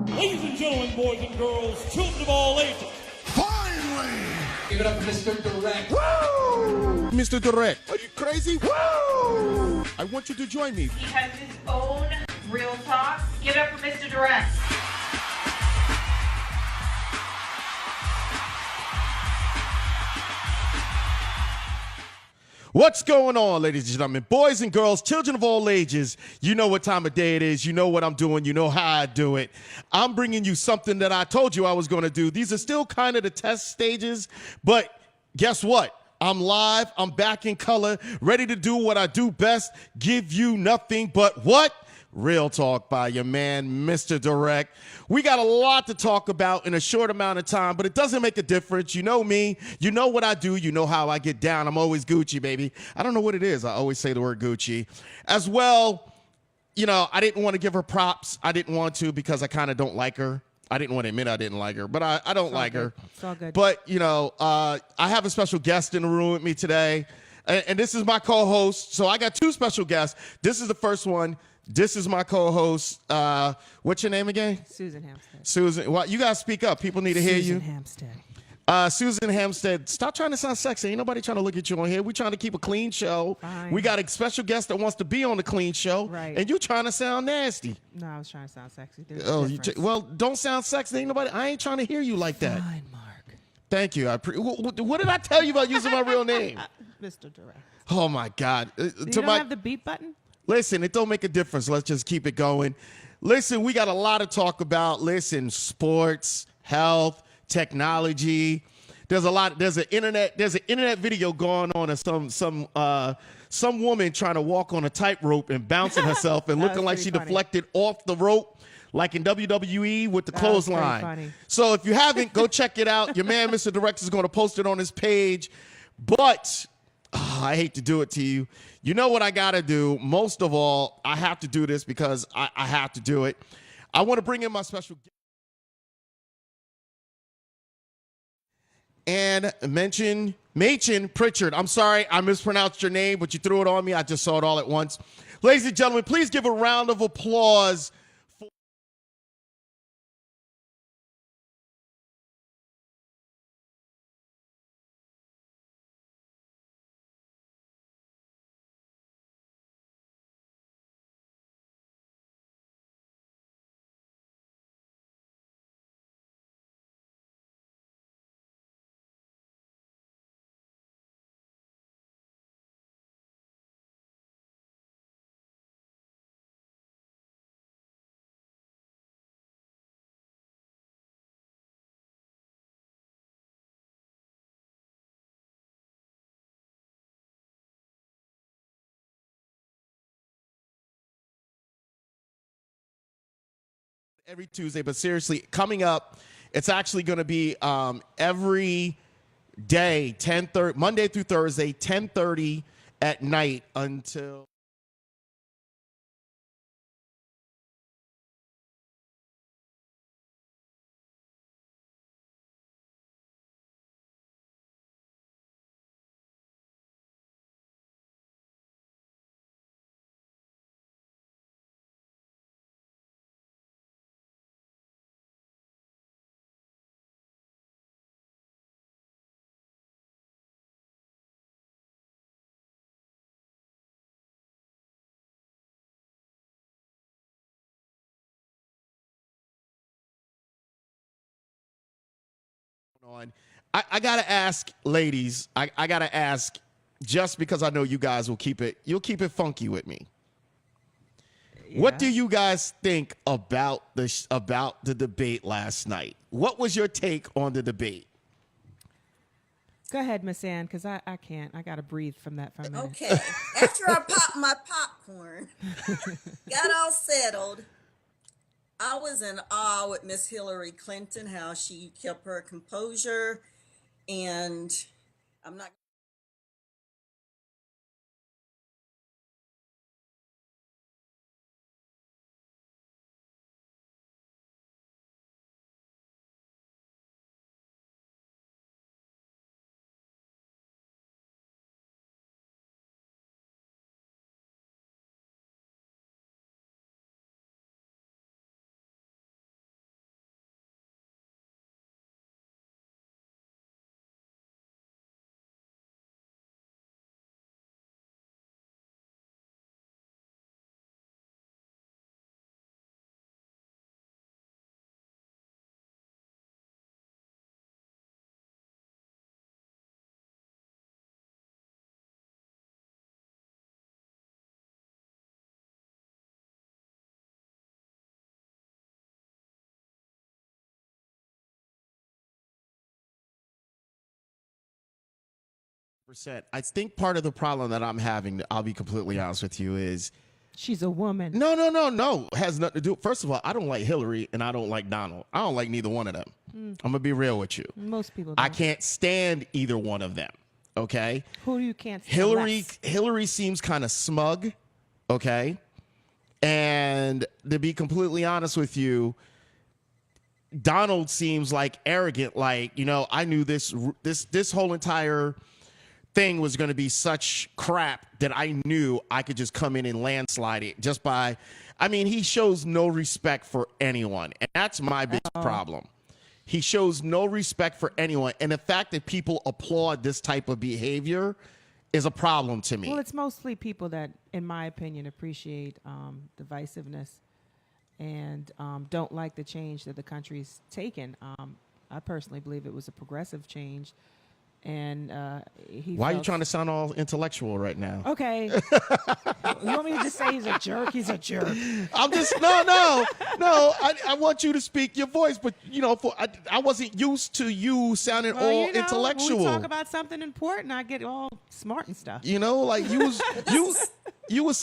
Ladies and gentlemen, boys and girls, children of all ages. Finally! Give it up for Mr. Direct. Woo! Mr. Direct, are you crazy? Woo! I want you to join me. He has his own real talk. Give it up for Mr. Direct. What's going on, ladies and gentlemen, boys and girls, children of all ages? You know what time of day it is. You know what I'm doing. You know how I do it. I'm bringing you something that I told you I was going to do. These are still kind of the test stages, but guess what? I'm live. I'm back in color, ready to do what I do best, give you nothing but what? Real talk by your man, Mr. Direct. We got a lot to talk about in a short amount of time, but it doesn't make a difference. You know me. You know what I do. You know how I get down. I'm always Gucci, baby. I don't know what it is. I always say the word Gucci. As well, you know, I didn't want to give her props. I didn't want to because I kind of don't like her. I didn't want to admit I didn't like her, but I don't like her. It's all good. But, you know, I have a special guest in the room with me today, and this is my co-host. So I got two special guests. This is the first one. This is my co-host. What's your name again? Susan Hampstead. Susan. Well, you guys speak up. People need to hear you. Susan Hampstead. Susan Hampstead. Stop trying to sound sexy. Ain't nobody trying to look at you on here. We're trying to keep a clean show. Fine. We got a special guest that wants to be on the clean show. Right. And you trying to sound nasty. No, I was trying to sound sexy. There's a difference. Well, don't sound sexy. Ain't nobody. I ain't trying to hear you like that. Fine, Mark. Thank you. What did I tell you about using my real name? Mr. Direct. Oh my God. You don't have the beat button? Listen, it don't make a difference. Let's just keep it going. Listen, we got a lot to talk about. Listen, sports, health, technology. There's an internet video going on of some woman trying to walk on a tightrope and bouncing herself and looking like she deflected off the rope like in WWE with the clothesline. So if you haven't, go check it out. Your man, Mr. Direct, is going to post it on his page. But I hate to do it to you. You know what I got to do? Most of all, I have to do this because I have to do it. I want to bring in my special guest and mention Machen Pritchard. I'm sorry, I mispronounced your name, but you threw it on me. I just saw it all at once. Ladies and gentlemen, please give a round of applause for every Tuesday, but seriously, coming up, it's actually going to be every day, 10:30, Monday through Thursday, 10:30 at night until on. I gotta ask, ladies. I gotta ask, just because I know you guys will you'll keep it funky with me. Yeah. What do you guys think about the debate last night? What was your take on the debate? Go ahead, Miss Ann, because I can't. I got to breathe from that for a minute. Okay. After I popped my popcorn, got all settled, I was in awe with Miss Hillary Clinton, how she kept her composure. And I'm not I think part of the problem that I'm having, I'll be completely honest with you, is She's a woman. no. Has nothing to do. First of all, I don't like Hillary and I don't like Donald. I don't like neither one of them. I'm gonna be real with you. Most people I don't. can't stand either one of them. Okay. Who you can't stand Hillary less? Hillary seems kind of smug. Okay. And to be completely honest with you, Donald seems like arrogant. Like, I knew this whole entire thing was going to be such crap that I knew I could just come in and landslide it just by, he shows no respect for anyone. And that's my big problem. He shows no respect for anyone. And the fact that people applaud this type of behavior is a problem to me. Well, it's mostly people that, in my opinion, appreciate divisiveness and don't like the change that the country's taken. I personally believe it was a progressive change. And Why are you trying to sound all intellectual right now? Okay. You want me to just say he's a jerk? He's a jerk. I'm just no. I want you to speak your voice, but I wasn't used to you sounding all intellectual. When we talk about something important, I get all smart and stuff. Like you was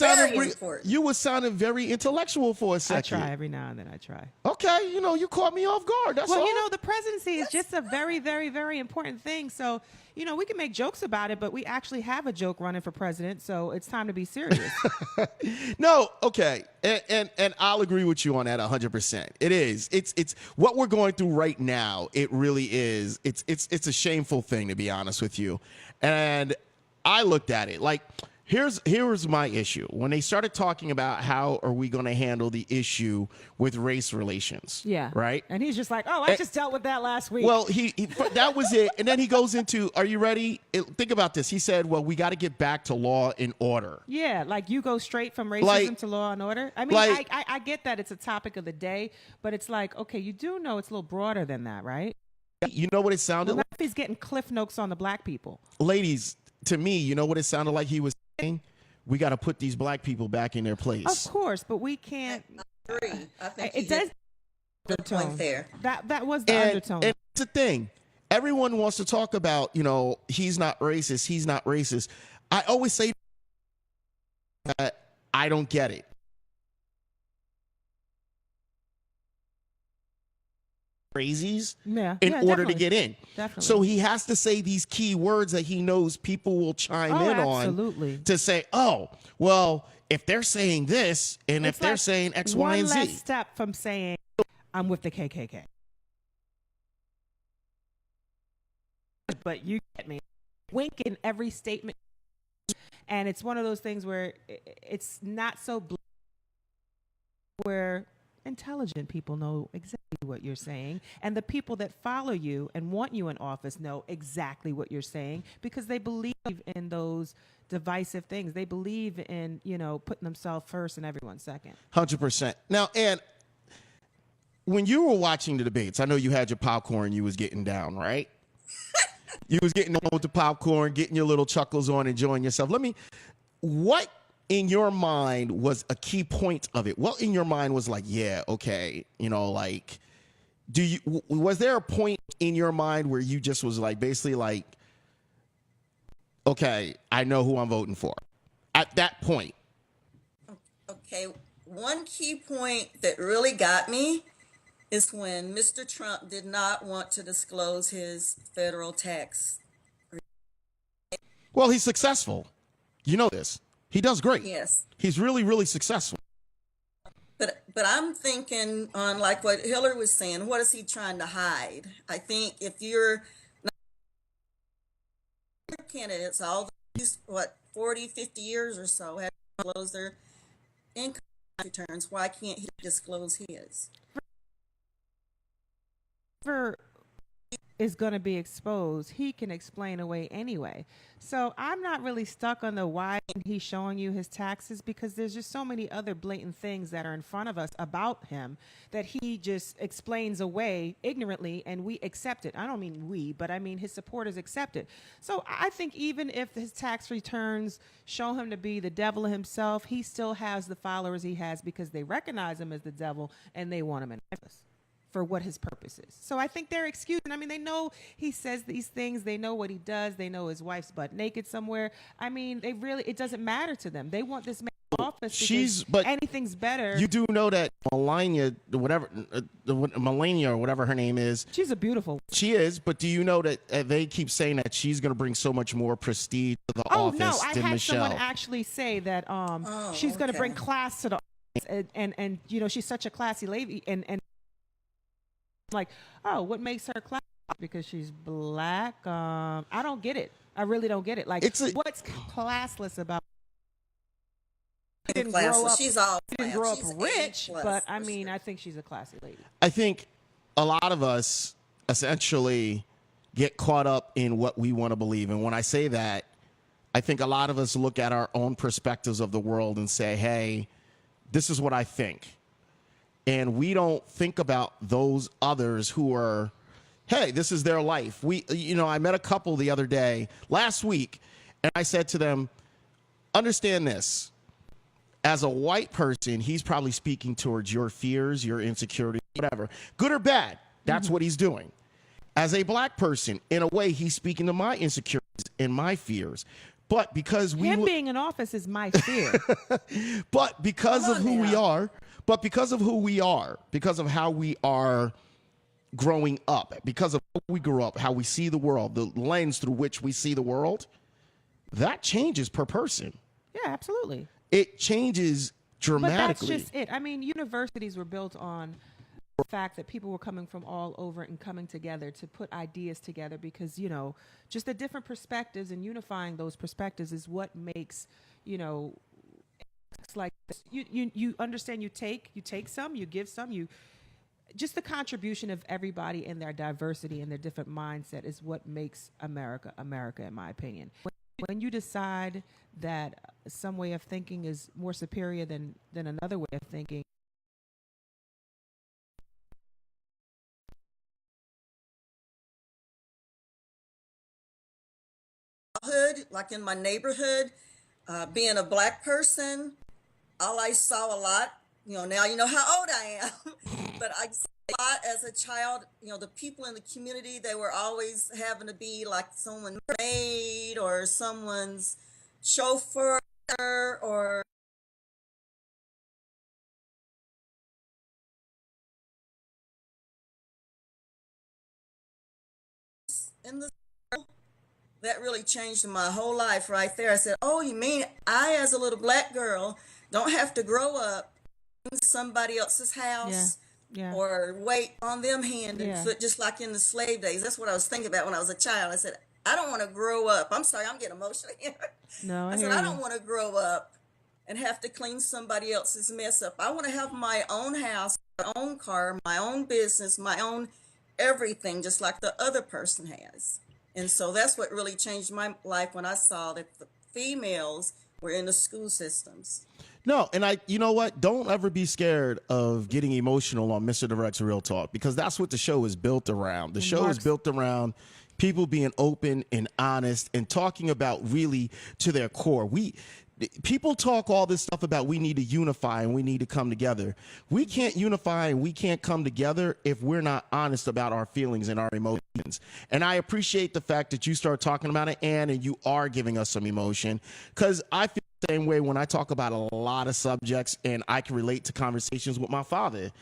sounding very intellectual for a I second. try every now and then. I try. Okay, you caught me off guard. That's all. Well, the presidency is just a very, very, very important thing. So, we can make jokes about it, but we actually have a joke running for president. So it's time to be serious. No, okay, and I'll agree with you on that 100%. It is. It's what we're going through right now. It really is. It's a shameful thing, to be honest with you. And I looked at it like. Here's my issue. When they started talking about how are we going to handle the issue with race relations. Yeah. Right? And he's just like, I just dealt with that last week. Well, he that was it. And then he goes into, are you ready? Think about this. He said, well, we got to get back to law and order. Yeah, like you go straight from racism to law and order. I get that it's a topic of the day, but it's like, okay, you do know it's a little broader than that, right? You know what it sounded like? He's getting cliff notes on the black people. Ladies, to me, you know what it sounded like he was saying? We got to put these black people back in their place. Of course, but we can't. I agree. I think It does. the point there. That was the undertone. And it's the thing. Everyone wants to talk about, he's not racist. He's not racist. I always say that I don't get it. Crazies in order to get in. Definitely. So he has to say these key words that he knows people will chime in on to say, oh, well, if they're saying this and if they're saying X, Y, and Z. One less step from saying I'm with the KKK. But you get me. Wink in every statement. And it's one of those things where it's not so where intelligent people know exactly what you're saying, and the people that follow you and want you in office know exactly what you're saying because they believe in those divisive things. They believe in, putting themselves first and everyone second. 100%. Now, and when you were watching the debates, I know you had your popcorn, you was getting down, right? You was getting on with the popcorn, getting your little chuckles on, enjoying yourself. What in your mind was a key point of it? What in your mind was like, yeah, okay, was there a point in your mind where you just was like, basically like, okay, I know who I'm voting for at that point? Okay, one key point that really got me is when Mr. Trump did not want to disclose his federal tax. Well, he's successful. You know this. He does great. Yes. He's really, really successful. But I'm thinking on like what Hillary was saying, what is he trying to hide? I think if you're candidates, all these, 40, 50 years or so have to disclose their income returns, why can't he disclose his? Is going to be exposed, he can explain away anyway. So I'm not really stuck on the why he's showing you his taxes because there's just so many other blatant things that are in front of us about him that he just explains away ignorantly and we accept it. I don't mean we, but I mean his supporters accept it. So I think even if his tax returns show him to be the devil himself, he still has the followers he has because they recognize him as the devil and they want him in office. for what his purpose is. So I think they're excusing. I mean, they know he says these things. They know what he does. They know his wife's butt naked somewhere. I mean, it doesn't matter to them. They want this man in office because anything's better. You do know that Melania or whatever her name is. She's a beautiful. She is, but do you know that they keep saying that she's going to bring so much more prestige to the office than Michelle? Oh, no, I had someone actually say that she's going to bring class to the office, and you know, she's such a classy lady, and like, oh, what makes her classy? Because she's black. I don't get it. I really don't get it. Like, what's classless about? She didn't grow up. She's rich, but I mean, I think she's a classy lady. I think a lot of us essentially get caught up in what we want to believe, and when I say that, I think a lot of us look at our own perspectives of the world and say, "Hey, this is what I think." And we don't think about those others who are, hey, this is their life. I met a couple the other day, last week, and I said to them, understand this. As a white person, he's probably speaking towards your fears, your insecurities, whatever. Good or bad, that's what he's doing. As a black person, in a way, he's speaking to my insecurities and my fears. But because him being in office is my fear. But because of who we are, because of how we are growing up, because of how we grew up, how we see the world, the lens through which we see the world, that changes per person. Yeah, absolutely. It changes dramatically. But that's just it. I mean, universities were built on the fact that people were coming from all over and coming together to put ideas together because, you know, just the different perspectives and unifying those perspectives is what makes, you know, it's like this. You understand, you take some, you give some, just the contribution of everybody and their diversity and their different mindset is what makes America, in my opinion. When you decide that some way of thinking is more superior than another way of thinking, like in my neighborhood, being a black person, all I saw a lot, now you know how old I am, but I saw a lot as a child, the people in the community, they were always having to be like someone's maid or someone's chauffeur or in the that really changed my whole life right there. I said, oh, you mean I, as a little black girl, don't have to grow up in somebody else's house or wait on them hand and foot, just like in the slave days. That's what I was thinking about when I was a child. I said, I don't want to grow up. I'm sorry, I'm getting emotional here. No, I said, I don't want to grow up and have to clean somebody else's mess up. I want to have my own house, my own car, my own business, my own everything, just like the other person has. And so that's what really changed my life when I saw that the females were in the school systems. No, and you know what? Don't ever be scared of getting emotional on MisterDirect's Real Talk, because that's what the show is built around. The show is built around people being open and honest and talking about really to their core. People talk all this stuff about we need to unify and we need to come together. We can't unify and we can't come together if we're not honest about our feelings and our emotions. And I appreciate the fact that you start talking about it, Ann, and you are giving us some emotion, because I feel the same way when I talk about a lot of subjects and I can relate to conversations with my father.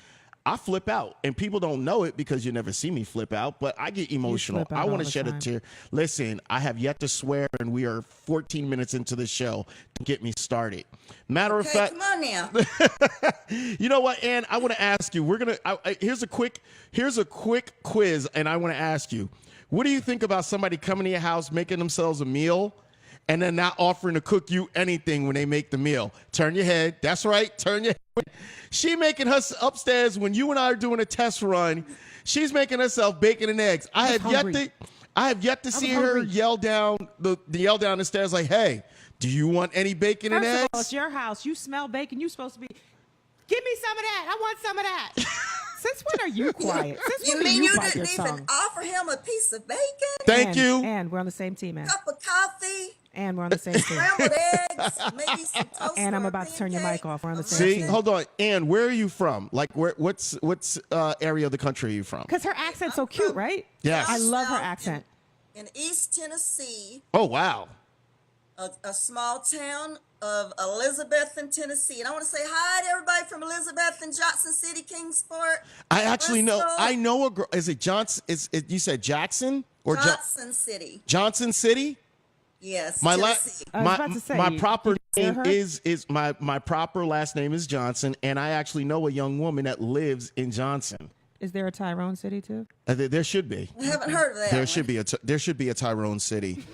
I flip out, and people don't know it because you never see me flip out, but I get emotional. I want to shed a tear. Listen, I have yet to swear, and we are 14 minutes into the show to get me started. Matter of fact, come on now. You know what, Ann? I want to ask you. Here's a quick quiz, and I want to ask you, what do you think about somebody coming to your house, making themselves a meal, and then not offering to cook you anything when they make the meal? Turn your head. That's right. Turn your head. She making her upstairs when you and I are doing a test run. She's making herself bacon and eggs. I have yet to see her yell down the stairs like, "Hey, do you want any bacon and eggs?" First of all, it's your house. You smell bacon. You supposed to be, give me some of that. I want some of that. Since when are you quiet? You mean you didn't even offer him a piece of bacon? Thank you. And we're on the same team, man. Cup of coffee? And we're on the same team. Scrambled eggs, maybe some toast. And I'm or a about to turn your pancake. mic off. We're on the same See, team. hold on. Ann, where are you from? Like, what's area of the country are you from? Because her accent's so cute, right? Yes. I love her South accent. In East Tennessee, Oh, wow. a small town of Elizabethton, Tennessee. And I want to say hi to everybody from Elizabethton, Johnson City, Kingsport. I actually know. Bristol, I know a girl. Is it Johnson? You said Jackson or Johnson City. Johnson City? Yes, My Tennessee. I was about to say, my you proper hear name her? is my proper last name is Johnson, and I actually know a young woman that lives in Johnson. Is there a Tyrone City too? There should be. I haven't heard of that There one. should be a Tyrone City.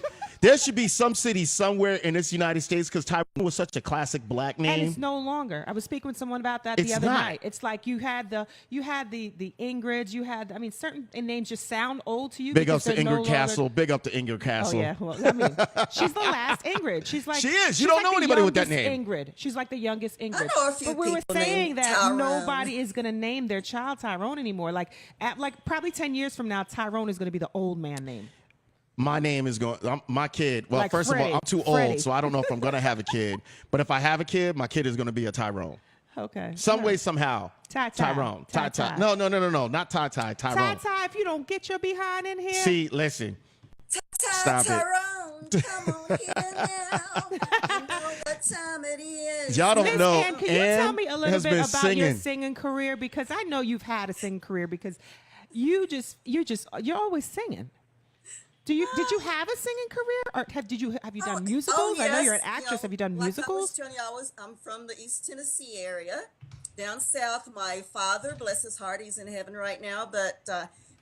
There should be some city somewhere in this United States because Tyrone was such a classic black And name. it's no longer. I was speaking with someone about that It's the other not. night. It's like you had the Ingrids. You had, I mean, certain names just sound old to you. Big up because to they're no Ingrid longer- Castle. Big up to Ingrid Oh Castle. yeah, well, I mean, she's the last Ingrid. She's like She is. You she's don't like know the anybody with that youngest name. Ingrid. She's like the youngest Ingrid. know a few but we were people saying named that Tyrone. nobody is going to name their child Tyrone anymore. Like probably 10 years from now, Tyrone is going to be the old man name. My name is going. My kid. Well, Like first Freddie. of all, I'm too Freddie. old, so I don't know if I'm gonna have a kid. But if I have a kid, my kid is gonna be a Tyrone. Okay. Some way, somehow. Ty-Ty. Tyrone. Ty-Ty. Ty-Ty. No, not Ty-Ty. Tyrone. Ty, if you don't get your behind in here. See, listen. Stop it. Tyrone, come on here now. You know what time it is. Y'all don't Miss know. Ann, can you tell me a little has bit been about singing. your singing career? Because I know you've had a singing career because you're always singing. Did you have a singing career, or have you done musicals? I know you're an yes. actress. You know, Have you done like musicals? I was telling you, I'm from the East Tennessee area, down south. My father, bless his heart, he's in heaven right now, but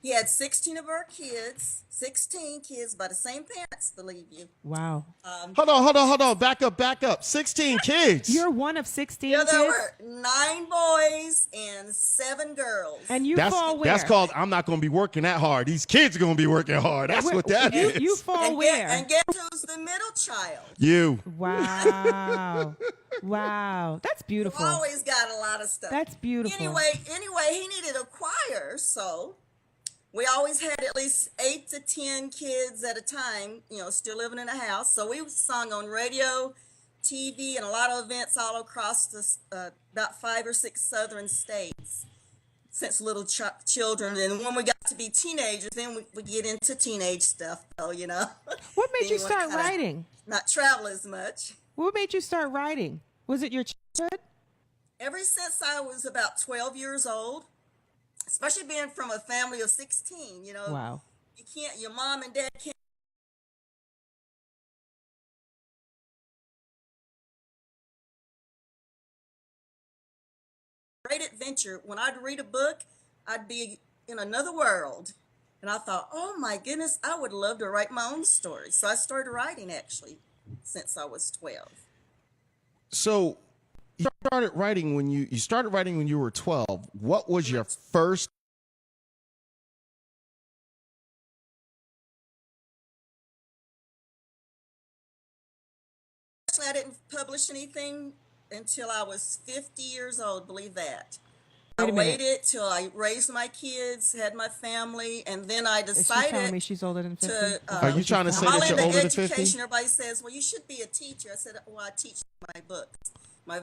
he had 16 of our kids, 16 kids by the same parents, believe you. Wow. Hold on. Back up. 16 kids. You're one of 16 Yeah, there kids, were 9 boys and 7 girls. and you that's fall where? that's called. I'm not gonna be working that hard. These kids are gonna be working hard. That's what that is. You fall and where? guess who's the middle child? You. Wow. Wow. That's beautiful. Always got a lot of stuff. That's beautiful. Anyway, he needed a choir, so we always had at least 8 to 10 kids at a time, still living in a house. So we sung on radio, TV, and a lot of events all across about 5 or 6 southern states since little children. And when we got to be teenagers, then we get into teenage stuff, though, What made Then you you wanna start kinda writing? Not travel as much. What made you start writing? Was it your childhood? Ever since I was about 12 years old, especially being from a family of 16, Wow. your mom and dad can't. Great adventure. When I'd read a book, I'd be in another world. And I thought, oh my goodness, I would love to write my own story. So I started writing actually since I was 12. So you started writing when you were 12. What was your first? Actually, I didn't publish anything until I was 50 years old, believe that. I Wait a minute. waited till I raised my kids, had my family, and then I Is she telling me decided she's older than 50? to. Are you trying to say I'm all that you're into older than education. 50? Everybody says, well, you should be a teacher. I said, well, I teach my books. My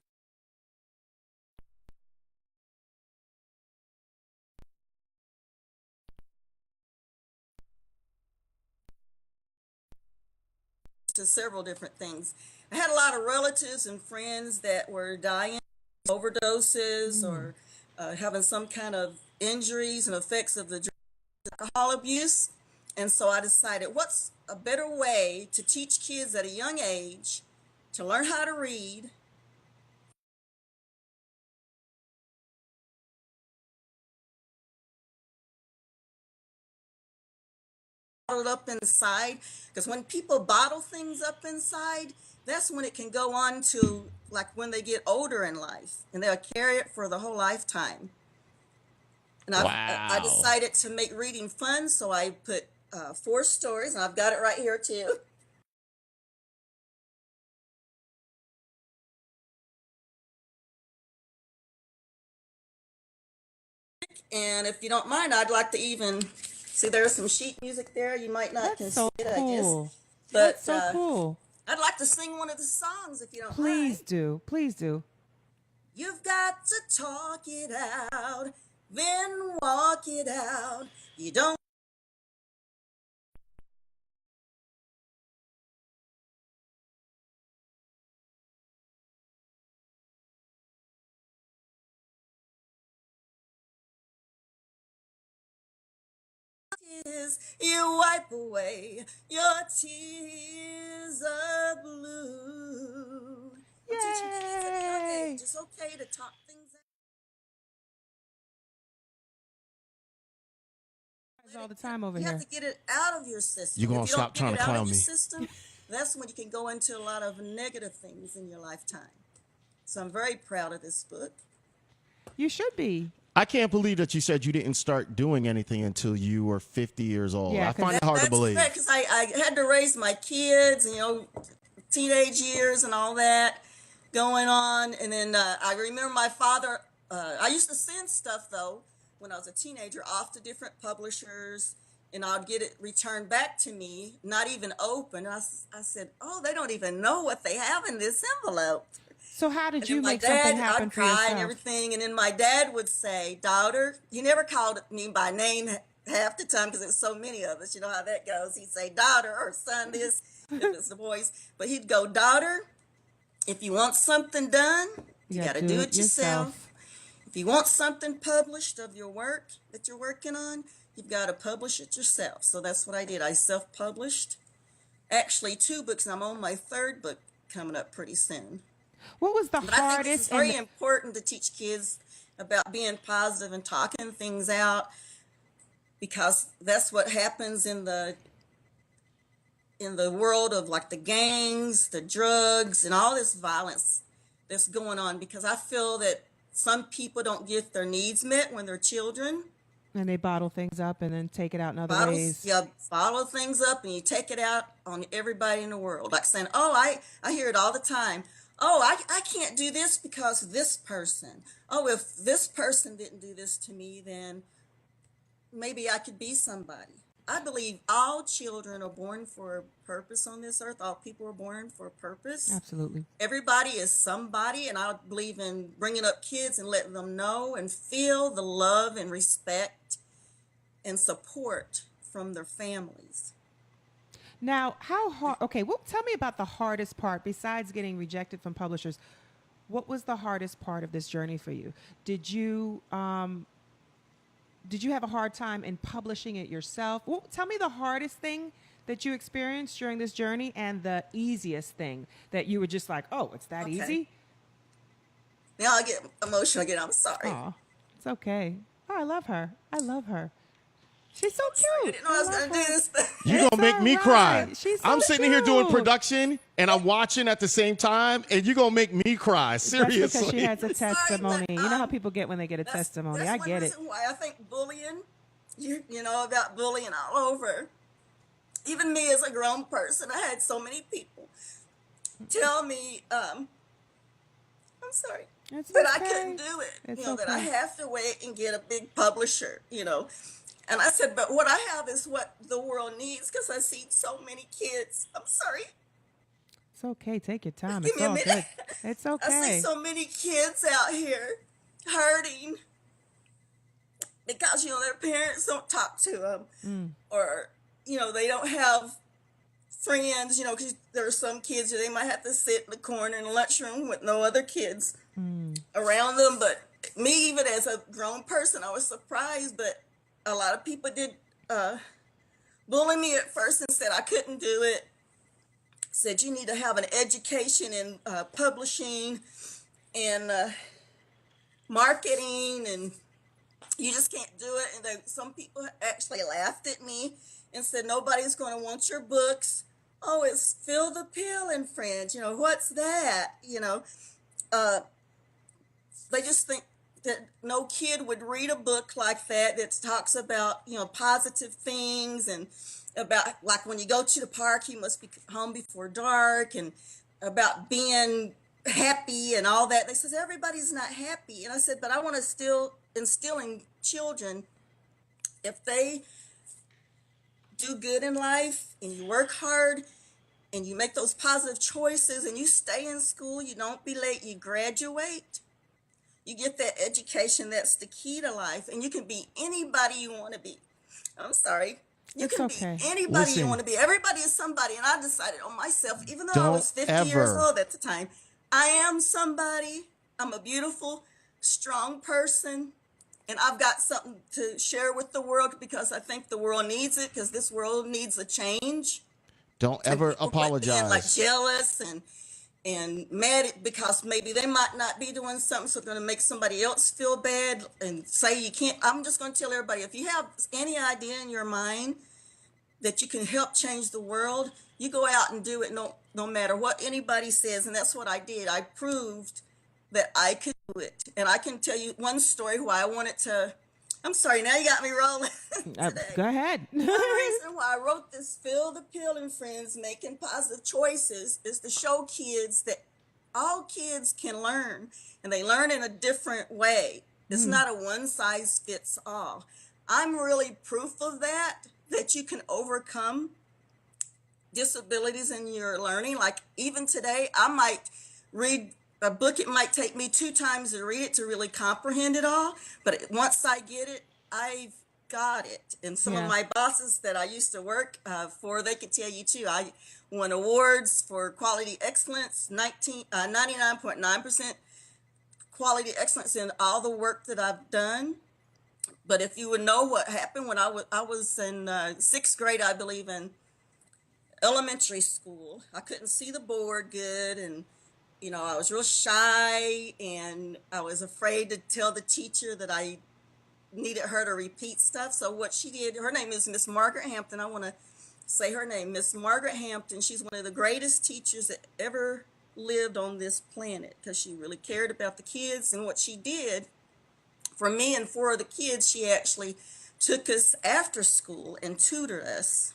to several different things. I had a lot of relatives and friends that were dying, overdoses, or having some kind of injuries and effects of the drug and alcohol abuse. And so I decided, what's a better way to teach kids at a young age to learn how to read, bottled up inside, because when people bottle things up inside, that's when it can go on to like when they get older in life, and they'll carry it for the whole lifetime. And I decided to make reading fun, so I put 4 stories, and I've got it right here too. And if you don't mind, I'd like to even see there's some sheet music there. You might not can That's so see it, I cool. guess. But That's so cool. I'd like to sing one of the songs if you don't Please mind. do. Please do. You've got to talk it out, then walk it out. You don't you wipe away your tears of blue. I'm teaching kids at a young Yay! age. It's okay to talk things out. All the time over You here. have to get it out of your system. You gonna if you stop don't trying get to it out clown of your me. system, that's when you can go into a lot of negative things in your lifetime. So I'm very proud of this book. You should be. I can't believe that you said you didn't start doing anything until you were 50 years old. Yeah, I find it hard to believe. That's because I had to raise my kids, and, teenage years and all that going on. And then I remember my father, I used to send stuff, though, when I was a teenager, off to different publishers, and I'd get it returned back to me, not even open. And I said, oh, they don't even know what they have in this envelope. So how did And you then my make something dad, happen I'd for cry yourself? and everything. And then my dad would say, daughter, he never called me by name half the time because there's so many of us. You know how that goes. He'd say daughter or son this, if it's the boys. But he'd go, daughter, if you want something done, you got to do it yourself. If you want something published of your work that you're working on, you've got to publish it yourself. So that's what I did. I self-published. Actually, 2 books, and I'm on my 3rd book coming up pretty soon. What was the But I think hardest? it's very important to teach kids about being positive and talking things out, because that's what happens in the world of like the gangs, the drugs, and all this violence that's going on. Because I feel that some people don't get their needs met when they're children. And they bottle things up and then take it out in other Bottle, ways. yeah, bottle things up and you take it out on everybody in the world. Like saying, oh, I hear it all the time. Oh, I can't do this because of this person. Oh, if this person didn't do this to me, then maybe I could be somebody. I believe all children are born for a purpose on this earth. All people are born for a purpose. Absolutely. Everybody is somebody, and I believe in bringing up kids and letting them know and feel the love and respect and support from their families. Now, how hard? Okay, well, tell me about the hardest part besides getting rejected from publishers. What was the hardest part of this journey for you? Did you have a hard time in publishing it yourself? Well, tell me the hardest thing that you experienced during this journey and the easiest thing that you were just like, oh, it's that easy? Now I get emotional again. I'm sorry. Oh, it's okay. Oh, I love her. I love her. She's so cute. I didn't know I was going to do this. You're going to make me cry. She's so I'm sitting here doing cute. production, and I'm watching at the same time, and you're going to make me cry. Seriously. That's because she has a testimony. but, You know how people get when they get a testimony. That's I one get it. reason why I think bullying, you know about bullying all over. Even me as a grown person, I had so many people tell me, I'm sorry, It's that I okay. couldn't do it. It's that I okay. have to wait and get a big publisher, And I said, but what I have is what the world needs, because I see so many kids. I'm sorry. It's okay. Take your time. Give It's me a all minute. good. It's I okay. see so many kids out here hurting because, their parents don't talk to them or, they don't have friends, because there are some kids they might have to sit in the corner in the lunchroom with no other kids around them. But me, even as a grown person, I was surprised, but a lot of people did bully me at first and said I couldn't do it. Said you need to have an education in publishing and marketing, and you just can't do it. And some people actually laughed at me and said nobody's going to want your books. Oh, it's Phil the Peeling Friend. What's that? They just think that no kid would read a book like that talks about, positive things and about, like, when you go to the park, you must be home before dark, and about being happy and all that. They says everybody's not happy. And I said, but I want to still instill in children, if they do good in life and you work hard, and you make those positive choices and you stay in school, you don't be late, you graduate, you get that education, that's the key to life, and you can be anybody you want to be. I'm sorry. You It's can okay. be anybody Listen. you want to be. Everybody is somebody, and I decided on myself, even though I Don't was 50 years ever- old at the time, I am somebody. I'm a beautiful, strong person, and I've got something to share with the world because I think the world needs it, because this world needs a change. Don't ever People quit being, like, apologize. jealous and mad because maybe they might not be doing something, so they're going to make somebody else feel bad and say you can't. I'm just going to tell everybody, if you have any idea in your mind that you can help change the world, you go out and do it, no matter what anybody says. And that's what I did. I proved that I could do it. And I can tell you one story why I wanted to. I'm sorry, now you got me rolling today. Go ahead. The reason why I wrote this Feel the Pill and Friends Making Positive Choices is to show kids that all kids can learn, and they learn in a different way. It's not a one size fits all. I'm really proof of that you can overcome disabilities in your learning. Like even today, I might read a book, it might take me 2 times to read it to really comprehend it all. But once I get it, I've got it. And some of my bosses that I used to work for, they could tell you too. I won awards for quality excellence, 99.9% quality excellence in all the work that I've done. But if you would know what happened when I was in 6th grade, I believe, in elementary school, I couldn't see the board good, and I was real shy, and I was afraid to tell the teacher that I needed her to repeat stuff. So what she did, her name is Miss Margaret Hampton. I want to say her name, Miss Margaret Hampton. She's one of the greatest teachers that ever lived on this planet, because she really cared about the kids. And what she did for me and for the kids, she actually took us after school and tutored us.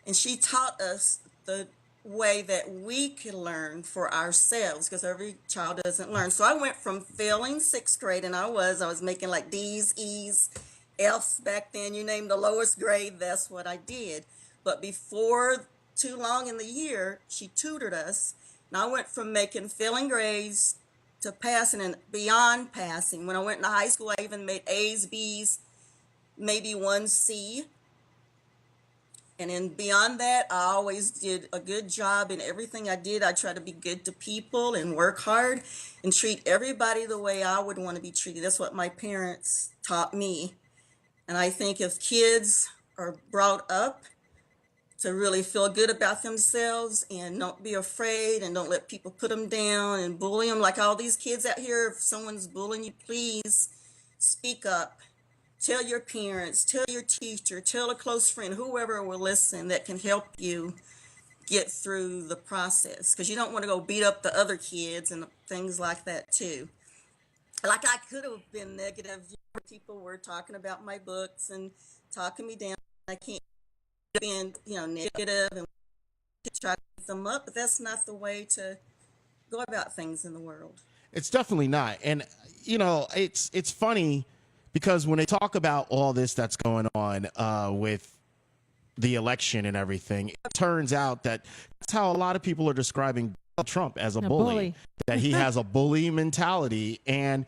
And she taught us the way that we can learn for ourselves, because every child doesn't learn. So I went from failing 6th grade, and I was making like D's, E's, F's back then. You name the lowest grade, that's what I did. But before too long in the year, she tutored us, and I went from making failing grades to passing and beyond passing. When I went into high school, I even made A's, B's, maybe 1 C. And then beyond that, I always did a good job in everything I did. I tried to be good to people and work hard and treat everybody the way I would want to be treated. That's what my parents taught me. And I think if kids are brought up to really feel good about themselves and don't be afraid and don't let people put them down and bully them, like all these kids out here, if someone's bullying you, please speak up. Tell your parents, tell your teacher, tell a close friend, whoever will listen that can help you get through the process. Because you don't want to go beat up the other kids and things like that too. Like I could have been negative. People were talking about my books and talking me down. I can't be negative and try to beat them up, but that's not the way to go about things in the world. It's definitely not. And, it's funny, because when they talk about all this that's going on with the election and everything, it turns out that that's how a lot of people are describing Donald Trump as a bully, that he has a bully mentality. And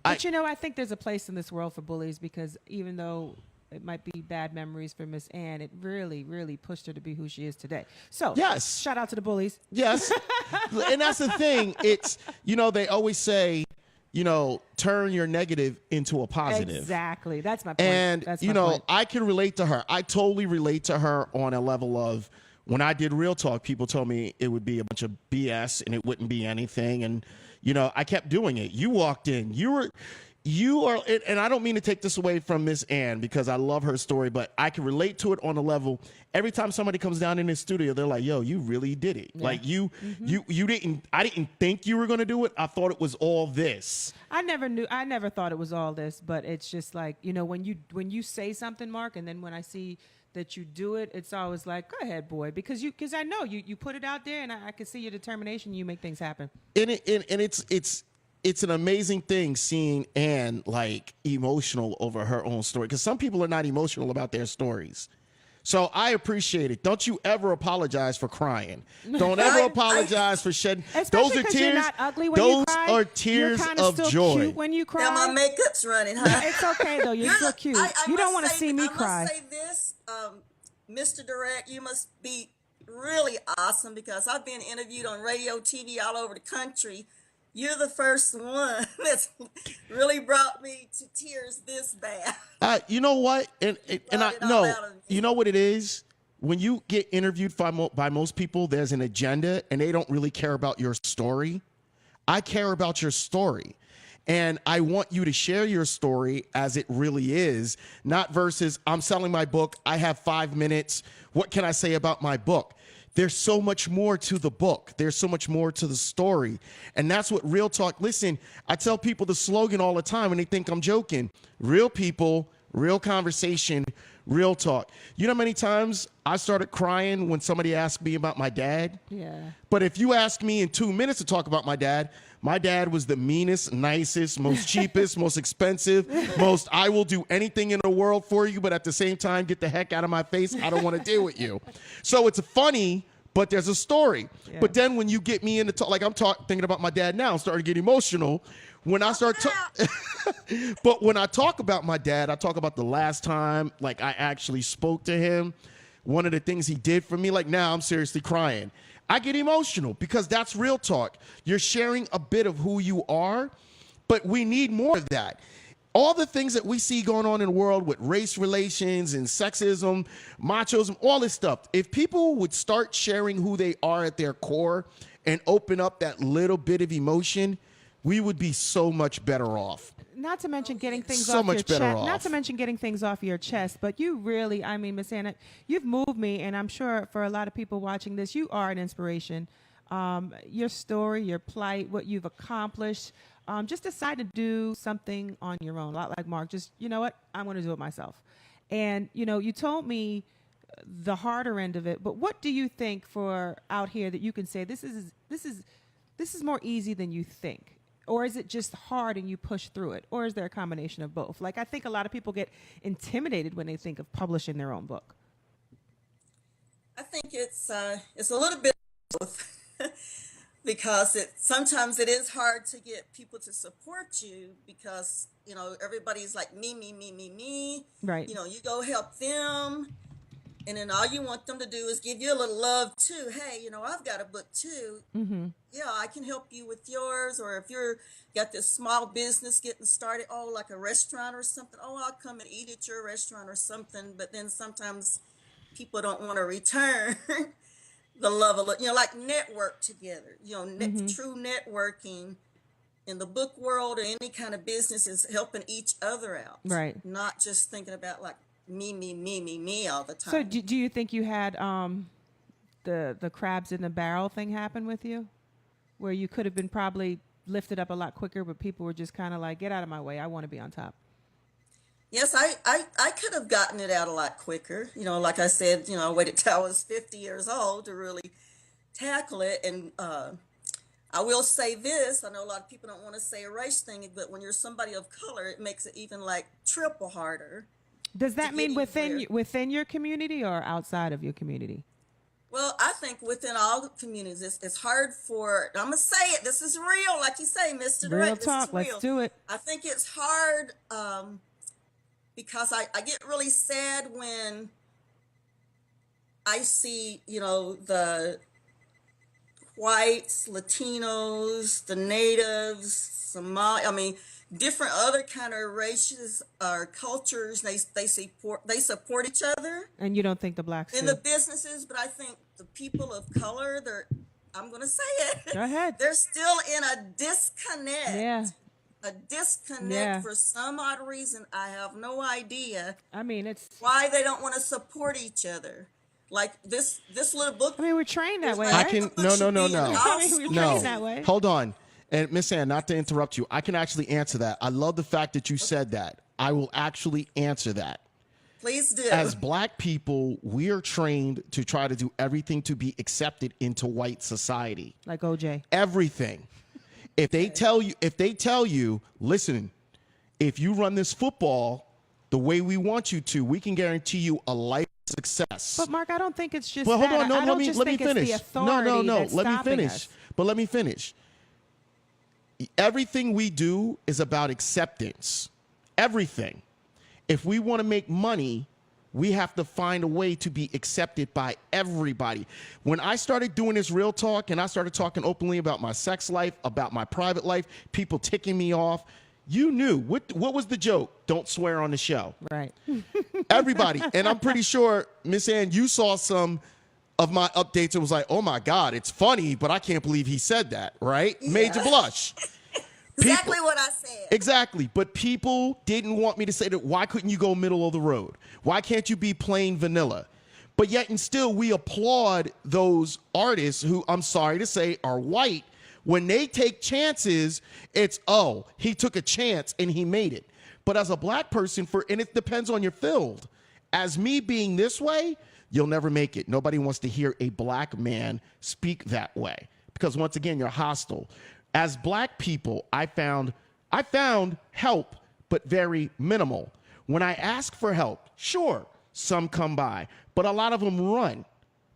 I think there's a place in this world for bullies, because even though it might be bad memories for Miss Ann, it really, really pushed her to be who she is today. So yes, shout out to the bullies. Yes. And that's the thing. It's, they always say, turn your negative into a positive. Exactly. That's my point. And, That's my point. I can relate to her. I totally relate to her on a level of, when I did Real Talk, people told me it would be a bunch of BS and it wouldn't be anything. And, I kept doing it. You walked in. You are, and I don't mean to take this away from Miss Ann, because I love her story, but I can relate to it on a level. Every time somebody comes down in this studio, they're like, yo, you really did it. Yeah. Like you didn't, I didn't think you were going to do it. I thought it was all this. I never thought it was all this, but it's just like, when you say something, Mark, and then when I see that you do it, it's always like, go ahead, boy, because I know you put it out there, and I can see your determination. You make things happen. And it's an amazing thing seeing Ann like emotional over her own story, because some people are not emotional about their stories. So I appreciate it. Don't you ever apologize for crying. Don't ever apologize for shedding. Especially Those are 'cause tears. you're not ugly when you Those cry. are tears You're kinda of still joy. cute when you cry. Now my makeup's running, huh? It's okay though. You're still cute. You don't want to see me cry. I must say this, Mr. Direct, you must be really awesome because I've been interviewed on radio, TV all over the country. You're the first one that's really brought me to tears this bad. You know what? And I it all know, out of me. you know what it is? When you get interviewed by most people, there's an agenda and they don't really care about your story. I care about your story. And I want you to share your story as it really is, not versus I'm selling my book. I have 5 minutes. What can I say about my book? There's so much more to the book. There's so much more to the story. And that's what Real Talk, listen, I tell people the slogan all the time and they think I'm joking. Real people, real conversation, real talk. You know how many times I started crying when somebody asked me about my dad? Yeah. But if you ask me in 2 minutes to talk about my dad was the meanest, nicest, most cheapest, most expensive, most I will do anything in the world for you, but at the same time, get the heck out of my face. I don't want to deal with you. So it's funny, but there's a story. Yeah. But then when you get me into talk, like I'm thinking about my dad now, I'm starting to get emotional. When I start but when I talk about my dad, I talk about the last time like I actually spoke to him. One of the things he did for me, like now I'm seriously crying. I get emotional because that's real talk. You're sharing a bit of who you are, but we need more of that. All the things that we see going on in the world with race relations and sexism, machism, all this stuff, if people would start sharing who they are at their core and open up that little bit of emotion, we would be so much better off. Not to mention getting things So off much your better chest. off. Not to mention getting things off your chest. But you really, I mean, Miss Anna, you've moved me, and I'm sure for a lot of people watching this, you are an inspiration. Your story, your plight, what you've accomplished. Just decide to do something on your own. A lot like Mark. Just, you know what? I'm going to do it myself. And you know, you told me the harder end of it. But what do you think for out here that you can say this is more easy than you think? Or is it just hard and you push through it? Or is there a combination of both? Like, I think a lot of people get intimidated when they think of publishing their own book. I think it's a little bit of both because sometimes it is hard to get people to support you because, you know, everybody's like me. Right. You know, you go help them. And then all you want them to do is give you a little love too. Hey, you know, I've got a book too. Mm-hmm. Yeah, I can help you with yours. Or if you're got this small business getting started, like a restaurant or something. I'll come and eat at your restaurant or something. But then sometimes people don't want to return the love of, you know, like network together. You know, true networking in the book world or any kind of business is helping each other out. Right. Not just thinking about like me all the time. So do you think you had the crabs in the barrel thing happen with you? Where you could have been probably lifted up a lot quicker, but people were just kind of like, get out of my way. I want to be on top. Yes, I could have gotten it out a lot quicker. You know, like I said, you know, I waited till I was 50 years old to really tackle it. And I will say this, I know a lot of people don't want to say a race thing, but when you're somebody of color, it makes it even like triple harder. Does that mean anywhere. within your community or outside of your community? Well, I think within all communities, it's hard for, I'm going to say it, this is real, like you say, Mr. Real Direct, talk, let's do it. I think it's hard because I get really sad when I see, you know, the whites, Latinos, the natives, Somali, different other kind of races or cultures, they support each other And you don't think the blacks in do? the businesses, but I think the people of color, I'm going to say it. Go ahead. They're still in a disconnect. Yeah. A disconnect Yeah. for some odd reason. I have no idea I mean, it's. why they don't want to support each other. Like this little book. I mean, we're trained that way, Like, I right? can the book should be in all I mean, we're schools. trained that way. Hold on. And Miss Ann, not to interrupt you, I can actually answer that. I love the fact that you said that. I will actually answer that. Please do. As black people, we are trained to try to do everything to be accepted into white society. Like OJ. Everything. If they tell you, listen, if you run this football the way we want you to, we can guarantee you a life success. But Mark, I don't think it's just Well, hold that. on. No, I don't let me just let me think it's finish. the authority No. that's Let me stopping finish. us. But let me finish. Everything we do is about acceptance. Everything. If we want to make money, we have to find a way to be accepted by everybody. When I started doing this real talk and I started talking openly about my sex life, about my private life, people ticking me off, you knew. What was the joke? Don't swear on the show. Right. Everybody. And I'm pretty sure, Miss Ann, you saw some of my updates. It was like, oh my God, it's funny, but I can't believe he said that, right? Yeah. Made you blush. Exactly what I said. Exactly. But people didn't want me to say that. Why couldn't you go middle of the road? Why can't you be plain vanilla? But yet and still we applaud those artists who, I'm sorry to say, are white. When they take chances, it's, oh, he took a chance and he made it. But as a black person, and it depends on your field. As me being this way, you'll never make it. Nobody wants to hear a black man speak that way because once again, you're hostile. As black people, I found help, but very minimal. When I ask for help, sure, some come by, but a lot of them run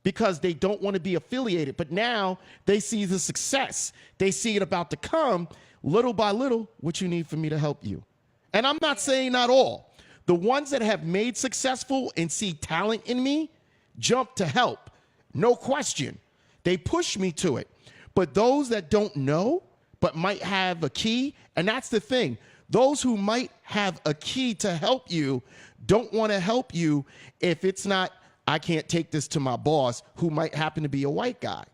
because they don't want to be affiliated. But now they see the success. They see it about to come. Little by little, what you need for me to help you. And I'm not saying not all. The ones that have made successful and see talent in me jump to help. No question. They push me to it. But those that don't know, but might have a key, and that's the thing. Those who might have a key to help you don't want to help you if it's not, I can't take this to my boss, who might happen to be a white guy.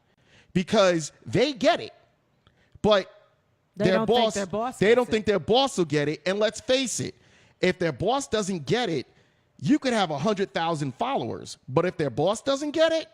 Because they get it. But they don't think their boss will get it. And let's face it, if their boss doesn't get it, you could have 100,000 followers. But if their boss doesn't get it,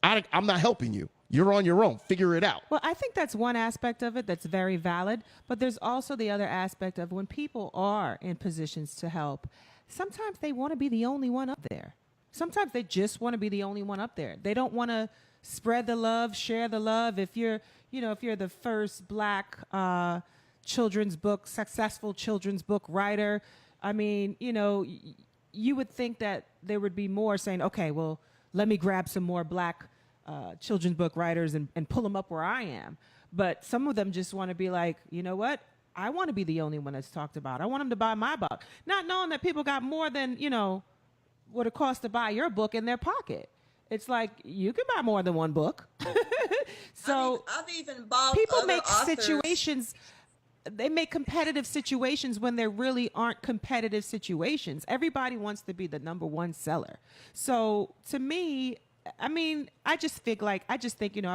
I'm not helping you. You're on your own. Figure it out. Well, I think that's one aspect of it that's very valid. But there's also the other aspect of when people are in positions to help, sometimes they want to be the only one up there. Sometimes they just want to be the only one up there. They don't want to spread the love, share the love. If you're the first black successful children's book writer, I mean, you would think that there would be more saying, okay, well, let me grab some more black children's book writers and pull them up where I am. But some of them just want to be like, you know what? I want to be the only one that's talked about. I want them to buy my book. Not knowing that people got more than, what it costs to buy your book in their pocket. It's like, you can buy more than one book. So I've even bought people other make authors. situations, they make competitive situations when there really aren't competitive situations. Everybody wants to be the number one seller. So to me, I mean, I just think, I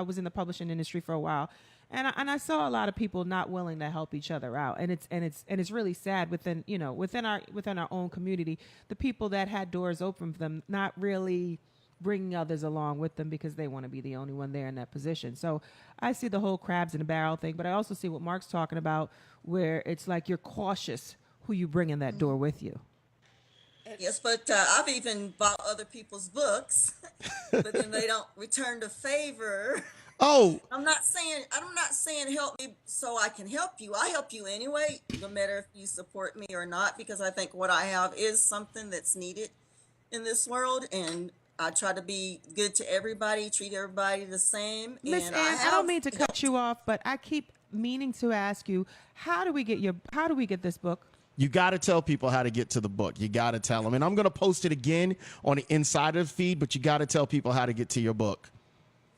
was in the publishing industry for a while, and I saw a lot of people not willing to help each other out, and it's really sad within our own community, the people that had doors open for them not really bringing others along with them because they want to be the only one there in that position. So I see the whole crabs in a barrel thing, but I also see what Mark's talking about, where it's like you're cautious who you bring in that door with you. Yes, but I've even bought other people's books, but then they don't return the favor. Oh, I'm not saying help me so I can help you. I help you anyway, no matter if you support me or not, because I think what I have is something that's needed in this world, and I try to be good to everybody, treat everybody the same. Miss Ann, I don't mean to cut you off, but I keep meaning to ask you, how do we get this book? you got to tell people how to get to the book. You got to tell them. And I'm going to post it again on the Insider feed, but you got to tell people how to get to your book.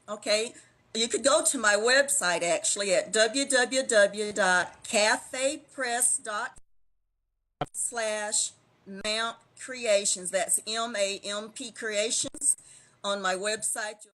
Okay. You could go to my website actually at www.cafepress.com/Mount Creations. That's MAMP Creations. On my website,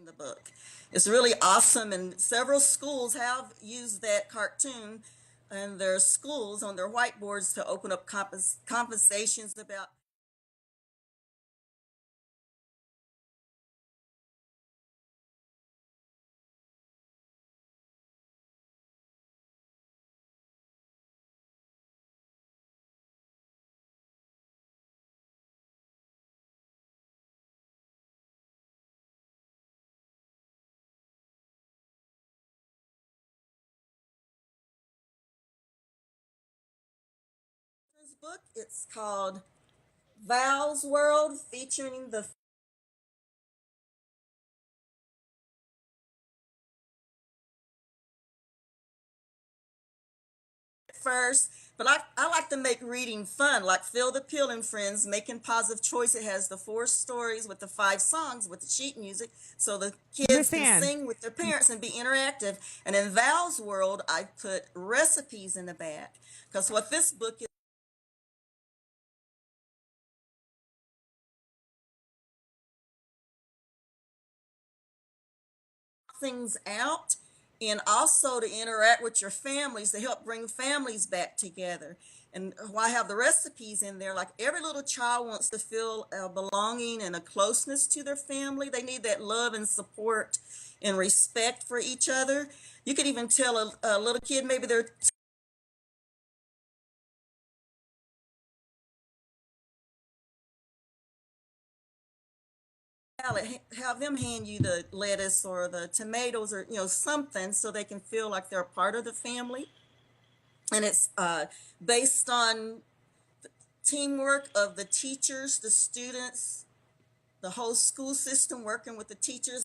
the book. It's really awesome, and several schools have used that cartoon in their schools on their whiteboards to open up conversations about book. It's called Val's World, featuring the first, but I like to make reading fun, like Phil the Pill and Friends, Making Positive Choice. It has the 4 stories with the 5 songs with the sheet music, so the kids Miss can Ann. sing with their parents and be interactive. And in Val's World, I put recipes in the back, because what this book is things out, and also to interact with your families to help bring families back together. And why I have the recipes in there, like every little child wants to feel a belonging and a closeness to their family. They need that love and support and respect for each other. You could even tell a little kid, maybe they're have them hand you the lettuce or the tomatoes, or something, so they can feel like they're a part of the family. And it's based on the teamwork of the teachers, the students, the whole school system working with the teachers.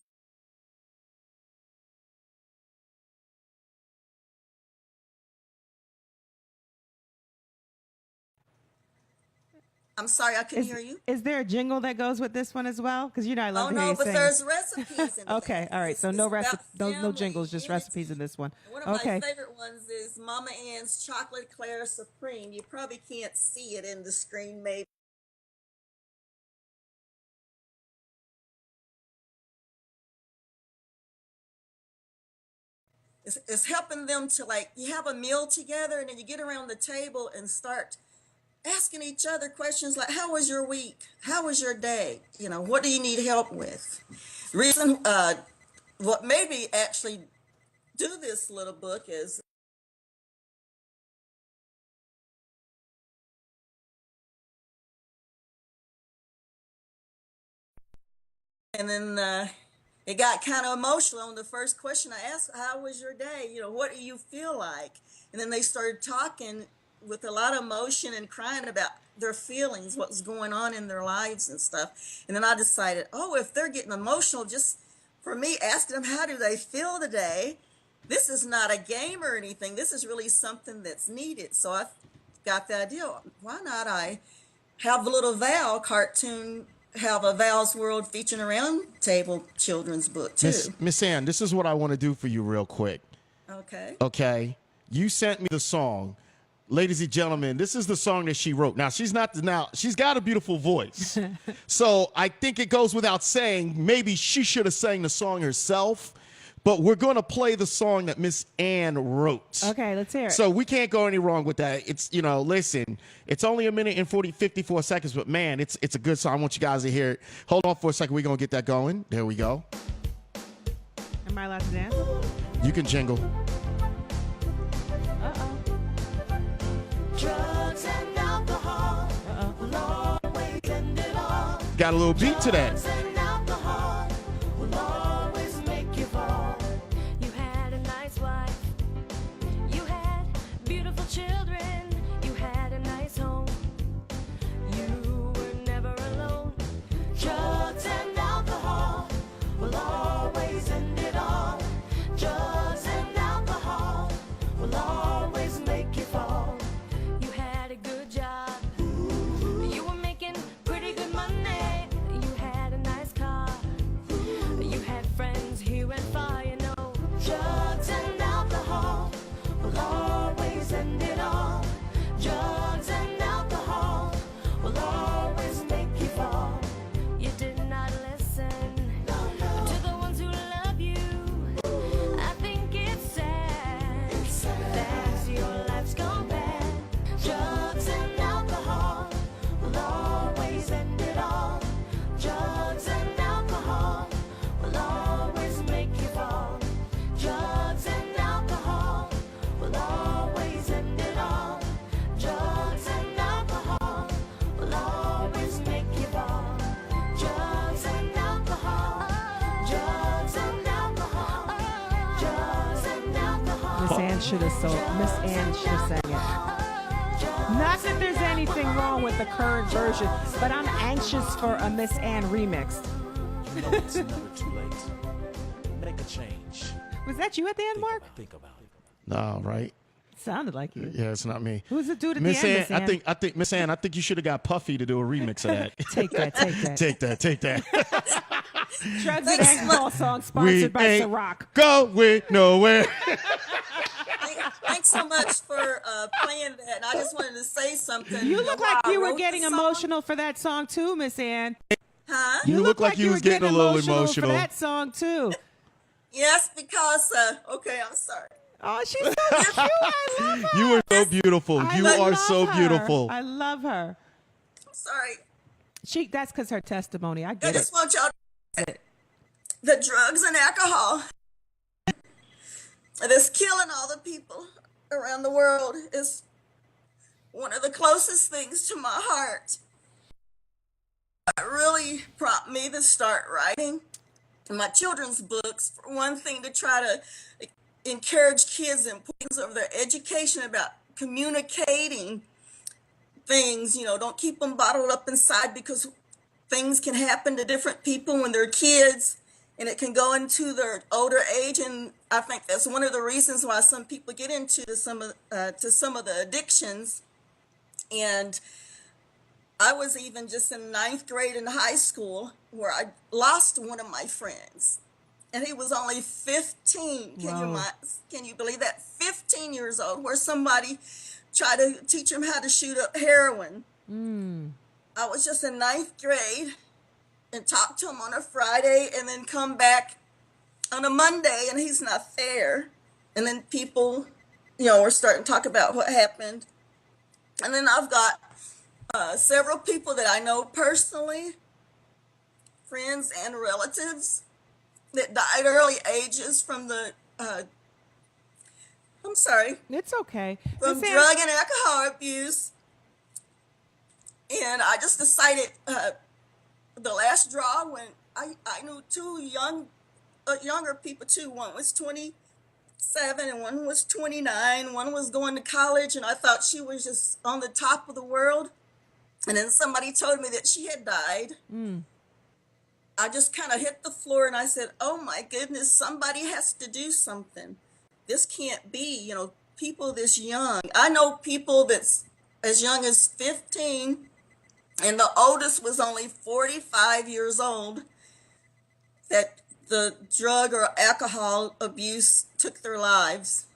I'm sorry, I couldn't hear you. Is there a jingle that goes with this one as well? Because I love Oh to hear no, you but sing. there's recipes in Okay, it. all right. So It's no about no jingles, family just recipes in this one. One of Okay. my favorite ones is Mama Ann's Chocolate Eclair Supreme. You probably can't see it in the screen, maybe. It's helping them to, like, you have a meal together and then you get around the table and start asking each other questions like, how was your week? How was your day? What do you need help with? Reason, what made me actually do this little book is and then it got kind of emotional on the first question I asked, how was your day? What do you feel like? And then they started talking with a lot of emotion and crying about their feelings, what's going on in their lives and stuff. And then I decided, if they're getting emotional, just for me, asking them how do they feel today, this is not a game or anything. This is really something that's needed. So I got the idea, why not I have the little Val cartoon, have a Val's World featuring a Roundtable children's book too. Miss Ann, this is what I want to do for you real quick. Okay. Okay. You sent me the song. Ladies and gentlemen, this is the song that she wrote. Now, she's got a beautiful voice. So I think it goes without saying, maybe she should have sang the song herself, but we're going to play the song that Miss Ann wrote. Okay, let's hear it. So we can't go any wrong with that. It's, listen, it's only a minute and 54 seconds, but man, it's a good song. I want you guys to hear it. Hold on for a second. We're going to get that going. There we go. Am I allowed to dance? You can jingle. Uh-oh. Drugs and alcohol will always end it all. Got a little beat to that. Drugs and alcohol will always make you fall. You had a nice wife. You had beautiful children. You had a nice home. You were never alone. Drugs and alcohol will always end it all. Drugs and alcohol will always make you fall. You had a good job. You were making pretty good money. You had a nice car. You had friends here and far, Drugs and alcohol will always end it all. Drugs and alcohol will always make you fall. You did not listen to the ones who love you. I think it's sad that your life's gone bad. Drugs and alcohol will always end it all. Drugs and alcohol will always make you fall. Drugs and alcohol will always end it all. Drugs and alcohol will always make you fall. Drugs and alcohol. Drugs and alcohol. Drugs and alcohol. Miss Ann should have sang it. Not that there's anything wrong with the current version, but I'm anxious for a Miss Ann remix. You know it's never too late. Make a change. Was that you at the end, Mark? Think about it. No, right? Sounded like you. Yeah, it's not me. Who's the dude at Miss the end, Ann, Miss Ann? I think Miss Ann, I think you should have got Puffy to do a remix of that. Take that, take that. Take that. Drugs and Alcohol song sponsored by ain't Ciroc. going nowhere. Thanks so much for playing that. And I just wanted to say something. You look While like I you were wrote getting the song- emotional for that song too, Miss Ann. Huh? You look like you was getting a little emotional. for that song too. Yes, because, okay, I'm sorry. Oh, she's so cute. I love her. You are so beautiful. You are love so her. beautiful. I love her. I'm sorry. That's because her testimony. I I get it. just want y'all to the drugs and alcohol that's killing all the people around the world is one of the closest things to my heart. It really prompted me to start writing my children's books. For one thing, to try to encourage kids the importance of their education about communicating things. Don't keep them bottled up inside, because things can happen to different people when they're kids, and it can go into their older age. And I think that's one of the reasons why some people get into some of the addictions. And I was even just in ninth grade in high school where I lost one of my friends, and he was only 15. Can you believe that? 15 years old, where somebody tried to teach him how to shoot up heroin. I was just in ninth grade and talked to him on a Friday, and then come back on a Monday and he's not there. And then people, were starting to talk about what happened. And then I've got several people that I know personally, friends and relatives, that died early ages from the, It's okay. from Miss Ann, drug and alcohol abuse. And I just decided the last draw, when I knew two younger people too. One was 27 and one was 29. One was going to college, and I thought she was just on the top of the world. And then somebody told me that she had died. I just kind of hit the floor and I said, oh my goodness, somebody has to do something. This can't be, people this young. I know people that's as young as 15, and the oldest was only 45 years old, that the drug or alcohol abuse took their lives.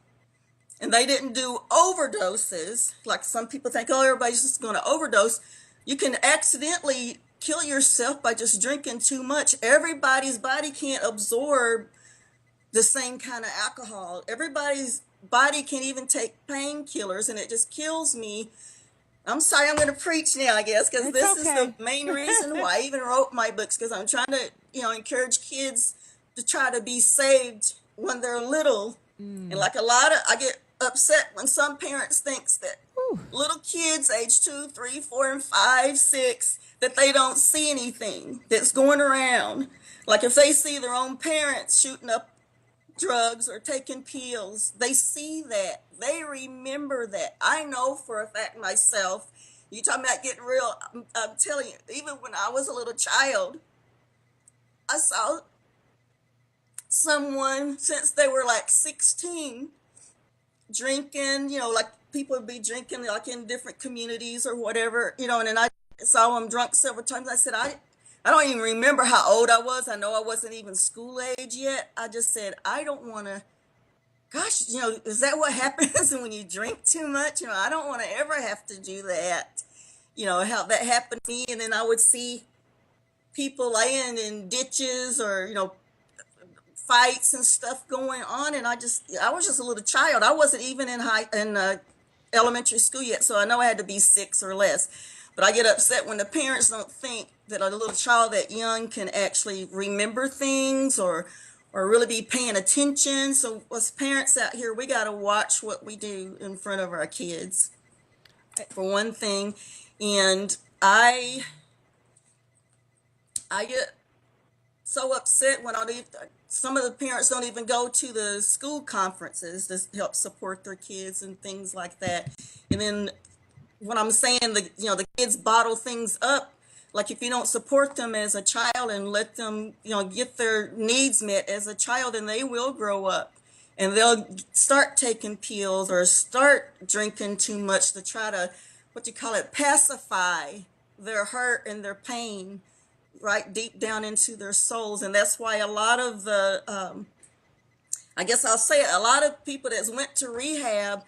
And they didn't do overdoses, like some people think, oh, everybody's just going to overdose. You can accidentally kill yourself by just drinking too much. Everybody's body can't absorb the same kind of alcohol. Everybody's body can't even take painkillers, and it just kills me. I'm sorry, I'm going to preach now, I guess, because It's this okay. is the main reason why I even wrote my books, because I'm trying to, encourage kids to try to be saved when they're little. And like I get upset when some parents thinks that little kids age 2, 3, 4, and 5, 6, that they don't see anything that's going around. Like if they see their own parents shooting up drugs or taking pills, they see that. They remember that. I know for a fact myself. You talking about getting real, I'm telling you, even when I was a little child, I saw someone, since they were like 16, drinking, like people would be drinking like in different communities or whatever, and then I saw them drunk several times. I said, I don't even remember how old I was. I know I wasn't even school age yet. I just said, I don't want to, gosh, is that what happens when you drink too much? I don't want to ever have to do that. How that happened to me. And then I would see people laying in ditches or, fights and stuff going on. And I was just a little child. I wasn't even in elementary school yet. So I know I had to be 6 or less. But I get upset when the parents don't think that a little child that young can actually remember things or really be paying attention. So as parents out here, we got to watch what we do in front of our kids, for one thing. And I get so upset when some of the parents don't even go to the school conferences to help support their kids and things like that. And then What I'm saying, the kids bottle things up. Like if you don't support them as a child and let them, get their needs met as a child, then they will grow up and they'll start taking pills or start drinking too much to try to, pacify their hurt and their pain right deep down into their souls. And that's why a lot of the, I guess I'll say it, a lot of people that went to rehab,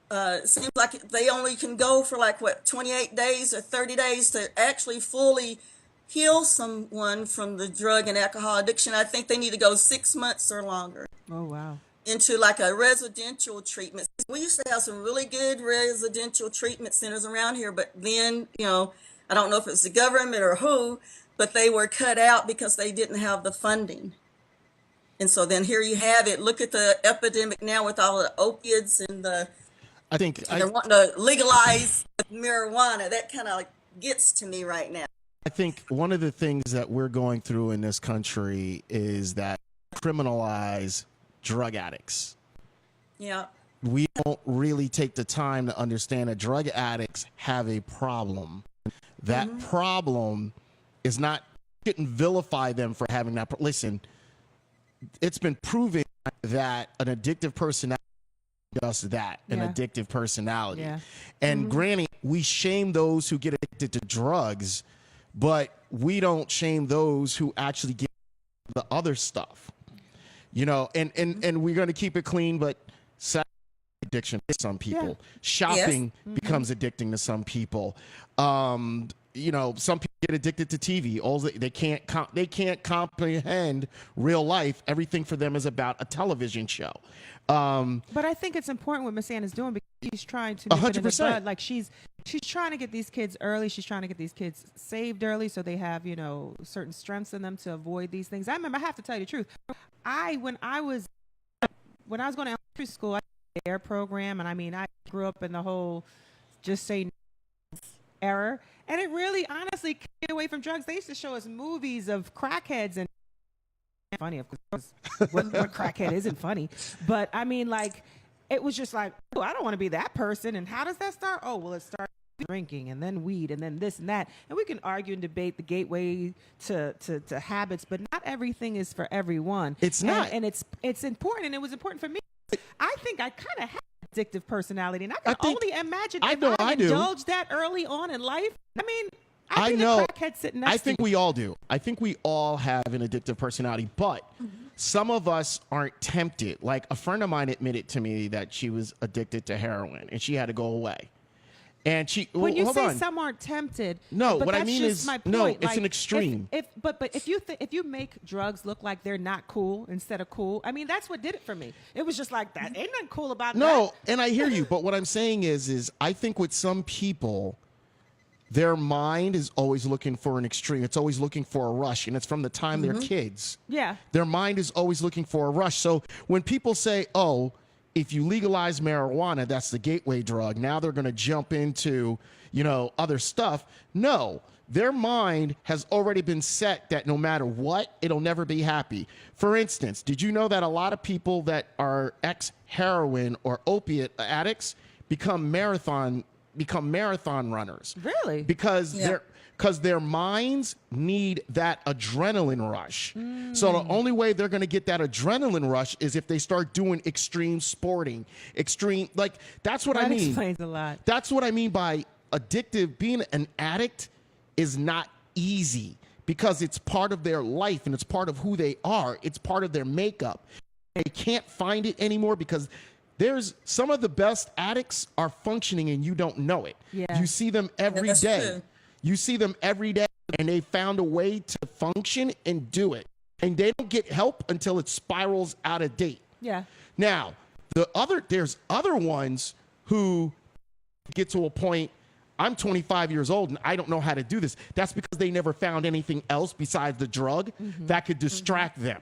it seems like they only can go for 28 days or 30 days to actually fully heal someone from the drug and alcohol addiction. I think they need to go 6 months or longer. Oh, wow. Into a residential treatment. We used to have some really good residential treatment centers around here, but then, I don't know if it's the government or who, but they were cut out because they didn't have the funding. And so then here you have it. Look at the epidemic now with all the opiates and they're wanting to legalize marijuana. That kind of gets to me right now. I think one of the things that we're going through in this country is that criminalize drug addicts. Yeah. We don't really take the time to understand that drug addicts have a problem. That problem is not, shouldn't vilify them for having that. Listen, it's been proven that an addictive personality does that, an addictive personality. Yeah. And granted, we shame those who get addicted to drugs, but we don't shame those who actually get the other stuff. And we're going to keep it clean, but sex addiction to some people. Shopping becomes addicting to some people. Some people get addicted to TV. They can't comprehend real life. Everything for them is about a television show. But I think it's important what Miss Anna's doing because she's trying to make it in the 100%. bud. Like she's trying to get these kids early. She's trying to get these kids saved early so they have, certain strengths in them to avoid these things. I remember, I have to tell you the truth. When I was going to elementary school, I did the AIR program, and I grew up in the whole just say no era. And it really, honestly, kept me away from drugs. They used to show us movies of crackheads and funny, of course. What crackhead isn't funny? But it was just like, oh, I don't want to be that person. And how does that start? Oh, well, it starts with drinking and then weed and then this and that. And we can argue and debate the gateway to habits, but not everything is for everyone. It's not. And it's important, and it was important for me. I think I kind of have an addictive personality, and I can only imagine if I indulged that early on in life. I'd be the crackhead sitting next to you. I think we all do. I think we all have an addictive personality, but some of us aren't tempted. Like a friend of mine admitted to me that she was addicted to heroin and she had to go away. And when you say some aren't tempted, no, but what I mean is my point. No, it's an extreme. But if you make drugs look like they're not cool instead of cool, that's what did it for me. It was just like that. Ain't nothing cool about that. No, and I hear you, but what I'm saying is I think with some people, their mind is always looking for an extreme. It's always looking for a rush, and it's from the time they're kids. Yeah. Their mind is always looking for a rush. So when people say, oh, if you legalize marijuana, that's the gateway drug, now they're going to jump into, other stuff. No, their mind has already been set that no matter what, it'll never be happy. For instance, did you know that a lot of people that are ex-heroin or opiate addicts become marathon runners? Really? Because their minds need that adrenaline rush. So the only way they're going to get that adrenaline rush is if they start doing extreme sporting, that's what I mean. That explains a lot. That's what I mean by addictive. Being an addict is not easy because it's part of their life and it's part of who they are. It's part of their makeup. They can't find it anymore because there's some of the best addicts are functioning and you don't know it. Yeah. You see them every day. True. You see them every day and they found a way to function and do it. And they don't get help until it spirals out of date. Yeah. Now, there's other ones who get to a point, I'm 25 years old and I don't know how to do this. That's because they never found anything else besides the drug that could distract them.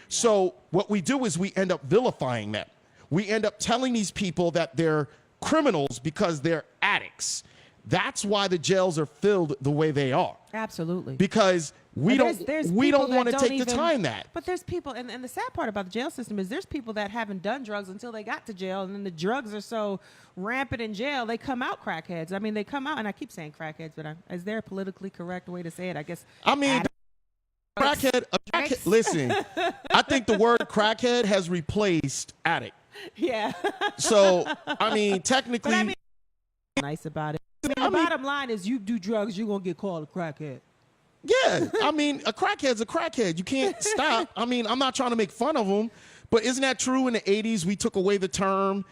So what we do is we end up vilifying them. We end up telling these people that they're criminals because they're addicts. That's why the jails are filled the way they are. Absolutely. Because We don't people want to that take don't the time that. But there's people, and the sad part about the jail system is there's people that haven't done drugs until they got to jail, and then the drugs are so rampant in jail, they come out crackheads. I mean, they come out, and I keep saying crackheads, but is there a politically correct way to say it? I guess. I mean, crackhead. Listen, I think the word crackhead has replaced addict. Yeah. So, I mean, technically, but I mean, nice about it. I mean, the bottom line is, you do drugs, you're gonna get called a crackhead. Yeah, I mean, a crackhead's a crackhead. You can't stop. I mean, I'm not trying to make fun of them, but isn't that true? In the 80s, we took away the term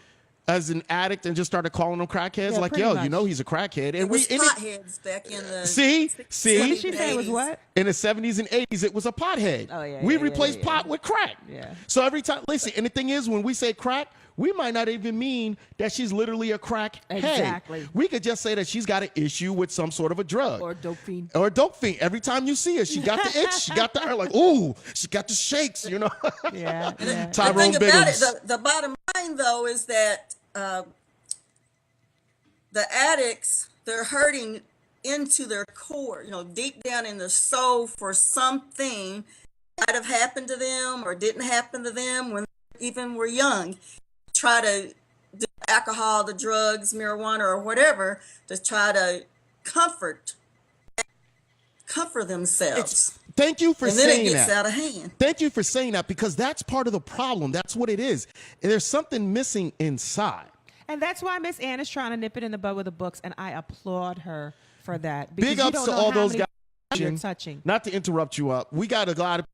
as an addict and just started calling them crackheads. Yeah, like, yo, much. you know he's a crackhead. And It was potheads back in the see, What did she say? It was what? in the 70s and 80s, it was a pothead. Oh, yeah, we yeah, replaced yeah. pot with crack. Yeah. So every time, listen, and the thing is, when we say crack, we might not even mean that she's literally a crack head. Exactly. We could just say that she's got an issue with some sort of a drug. Or dope fiend. Or a dope fiend. Every time you see her, she got the itch. She got the, like, ooh, she got the shakes, you know. Yeah. yeah. The Tyrone thing about it, Biggums. the bottom line though is that the addicts, they're hurting into their core, deep down in their soul for something that might have happened to them or didn't happen to them when they even were young. Try to do alcohol, the drugs, marijuana, or whatever to try to comfort themselves. Thank you for And then saying it gets that. out of hand. Thank you for saying that, because that's part of the problem. That's what it is. There's something missing inside. And that's why Miss Ann is trying to nip it in the bud with the books, and I applaud her for that. Because Big you ups don't to know all how those many guys. you're touching. Not to interrupt you up. We got a lot of,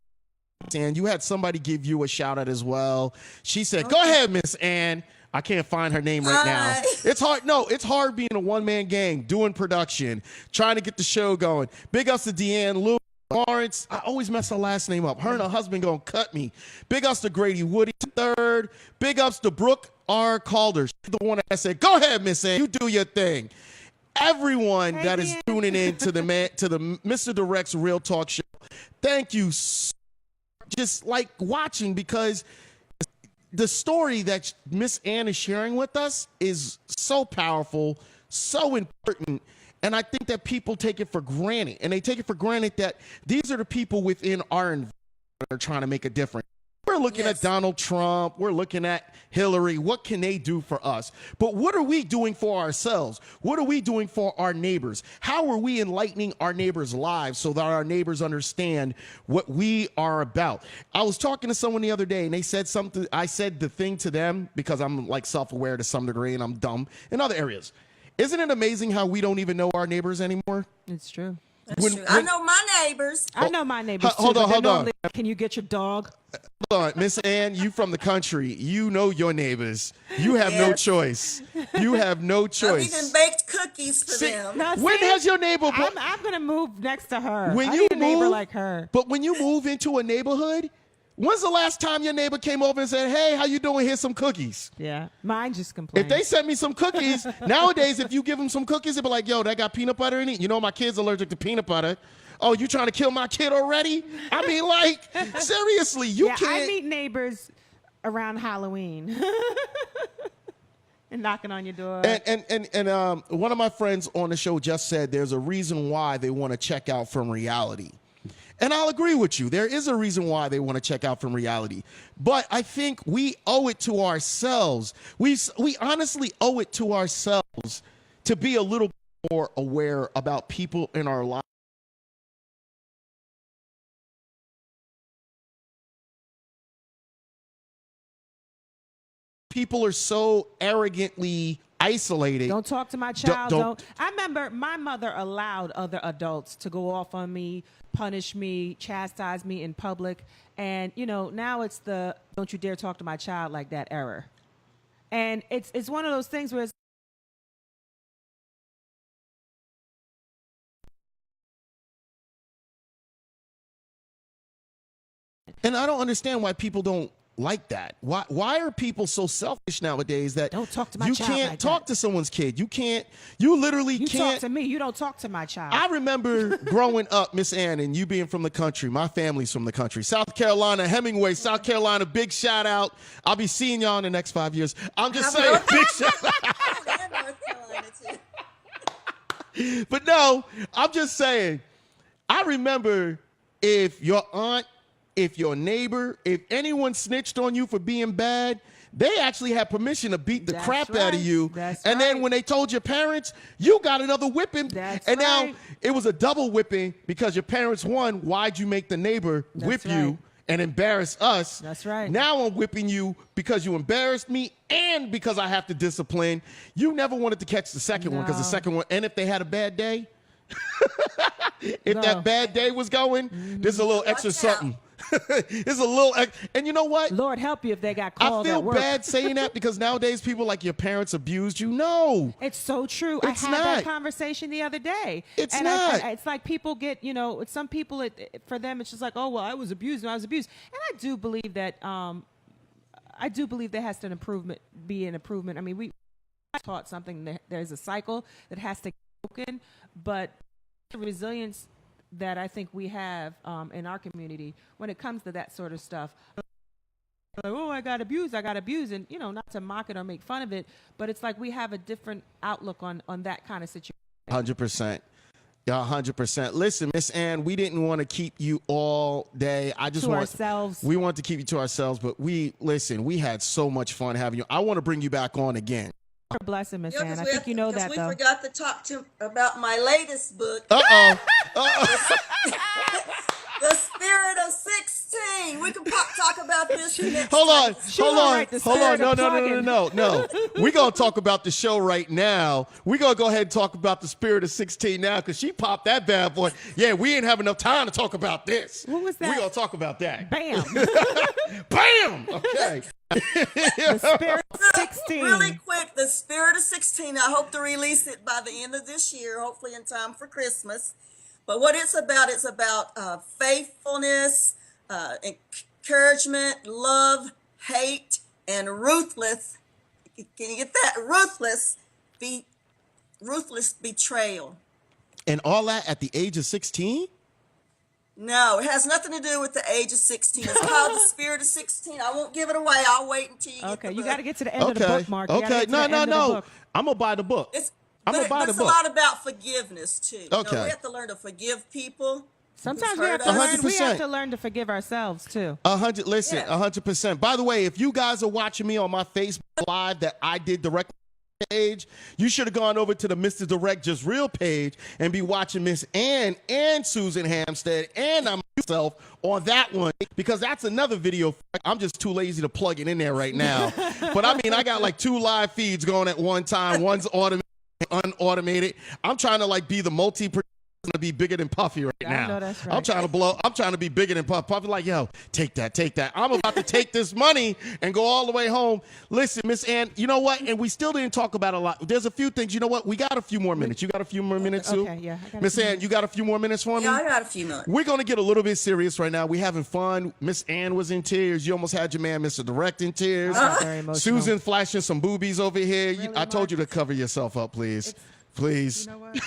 and you had somebody give you a shout out as well. She said, "Go ahead, Miss Ann." I can't find her name right now. Hi. It's hard. No, it's hard being a one-man gang, doing production, trying to get the show going. Big ups to Deanne Lewis. Lawrence, I always mess her last name up. Her and her husband gonna cut me. Big ups to Grady Woody III. Big ups to Brooke R. Calder. She's the one that said, "Go ahead, Miss Ann, you do your thing." Everyone Hey, that is Deanne. tuning in to the Mr. Direct's Real Talk Show, thank you. Just like watching, because the story that Miss Ann is sharing with us is so powerful, so important. And I think that people take it for granted. And they take it for granted that these are the people within our environment that are trying to make a difference. We're looking at Donald Trump. We're looking at Hillary. What can they do for us? But what are we doing for ourselves? What are we doing for our neighbors? How are we enlightening our neighbors' lives so that our neighbors understand what we are about? I was talking to someone the other day, and they said something. I said the thing to them because I'm like self-aware to some degree, and I'm dumb in other areas. Isn't it amazing how we don't even know our neighbors anymore? It's true. That's true. I know my neighbors. I know my neighbors too. Hold on, but they're hold on. normally, "Can you get your dog?" Hold on, Miss Ann, you from the country. You know your neighbors. You have no Yes. choice. You have no I've choice. even baked cookies for See, them. Now, when see, has your neighbor... I'm gonna move next to her. When I you need a neighbor move- like her. But when you move into a neighborhood, when's the last time your neighbor came over and said, "Hey, how you doing? Here's some cookies"? Yeah, mine just complains. If they sent me some cookies, nowadays, if you give them some cookies, they'll be like, "Yo, that got peanut butter in it. You know my kid's allergic to peanut butter. Oh, you trying to kill my kid already?" I mean, like, seriously, you yeah, can't. I meet neighbors around Halloween and knocking on your door. And one of my friends on the show just said there's a reason why they want to check out from reality. And I'll agree with you. There is a reason why they want to check out from reality. But I think we owe it to ourselves. We honestly owe it to ourselves to be a little more aware about people in our lives. People are so arrogantly isolated. Don't talk to my child. don't- Don't. I remember my mother allowed other adults to go off on me, punish me, chastise me in public. And, now it's the "don't you dare talk to my child like that" error. And it's one of those things where it's, And I don't understand why people don't like that. Why are people so selfish nowadays that Don't talk to my you child can't like talk that. to someone's kid? You literally you can't. talk to me, you don't talk to my child. I remember growing up, Miss Ann, and you being from the country. My family's from the country. South Carolina, Hemingway, South Carolina, big shout out. I'll be seeing y'all in the next 5 years. I'm just saying, big shout out. And North Carolina, too. But no, I'm just saying, I remember if your aunt, if your neighbor, if anyone snitched on you for being bad, they actually had permission to beat the crap out of you. And then when they told your parents, you got another whipping. Now it was a double whipping because your parents won. Why'd you make the neighbor whip you and embarrass us? That's right. Now I'm whipping you because you embarrassed me and because I have to discipline. You never wanted to catch the second one because the second one, and if they had a bad day, if that bad day was going, there's a little extra something. It's a little, and you know what? Lord help you if they got called. I feel at work. bad saying that because nowadays people like your parents abused you. No, it's so true. It's I had not. that conversation the other day. It's and not. It's like people get, some people, for them, it's just like, oh well, I was abused and I was abused. And I do believe that, there has to be an improvement. I mean, we taught something. There's a cycle that has to be broken, but the resilience that I think we have in our community when it comes to that sort of stuff. Like, oh, I got abused, and not to mock it or make fun of it, but it's like we have a different outlook on that kind of situation. 100%. Yeah, 100%. Listen, Miss Ann, we didn't want to keep you all day. Ourselves. We want to keep you to ourselves, but we had so much fun having you. I want to bring you back on again. Bless him, Miss Ann. I think you know that, though. We forgot to talk about my latest book. The Spirit of 16. We can talk about this next Hold on. No. We're going to talk about the show right now. We're going to go ahead and talk about the Spirit of 16 now because she popped that bad boy. Yeah, we ain't have enough time to talk about this. What was that? We're going to talk about that. Bam. Bam. Okay. The Spirit of 16. Really quick, the Spirit of 16. I hope to release it by the end of this year, hopefully in time for Christmas. But what it's about faithfulness, encouragement, love, hate, and ruthless. Can you get that? Ruthless betrayal. And all that at the age of 16? No, it has nothing to do with the age of 16. It's called The Spirit of 16. I won't give it away. I'll wait until you get the book. You got to get to the end of the book, Mark. Okay, no. I'm going to buy the book. I'm going to buy the book. It's a lot about forgiveness, too. Okay. We have to learn to forgive people. Sometimes we have to learn to forgive ourselves, too. 100%. By the way, if you guys are watching me on my Facebook Live that I did directly page, you should have gone over to the Mr. Direct Just Real page and be watching Miss Ann and Susan Hampstead and myself on that one because that's another video. I'm just too lazy to plug it in there right now. But I mean, I got like 2 live feeds going at one time. One's automated, unautomated. I'm trying to be the to be bigger than Puffy right now. I know that's right. I'm trying to be bigger than Puffy. Puffy like, yo, take that. I'm about to take this money and go all the way home. Listen, Miss Ann, you know what? And we still didn't talk about a lot. There's a few things. You know what? We got a few more minutes. You got a few more minutes too? Okay, yeah. Miss Ann, you got a few more minutes for me? Yeah, I got a few minutes. We're going to get a little bit serious right now. We're having fun. Miss Ann was in tears. You almost had your man, Mr. Direct, in tears. Very emotional. Susan flashing some boobies over here. Really, I told you to Mark? cover yourself up, please. Please. You know what?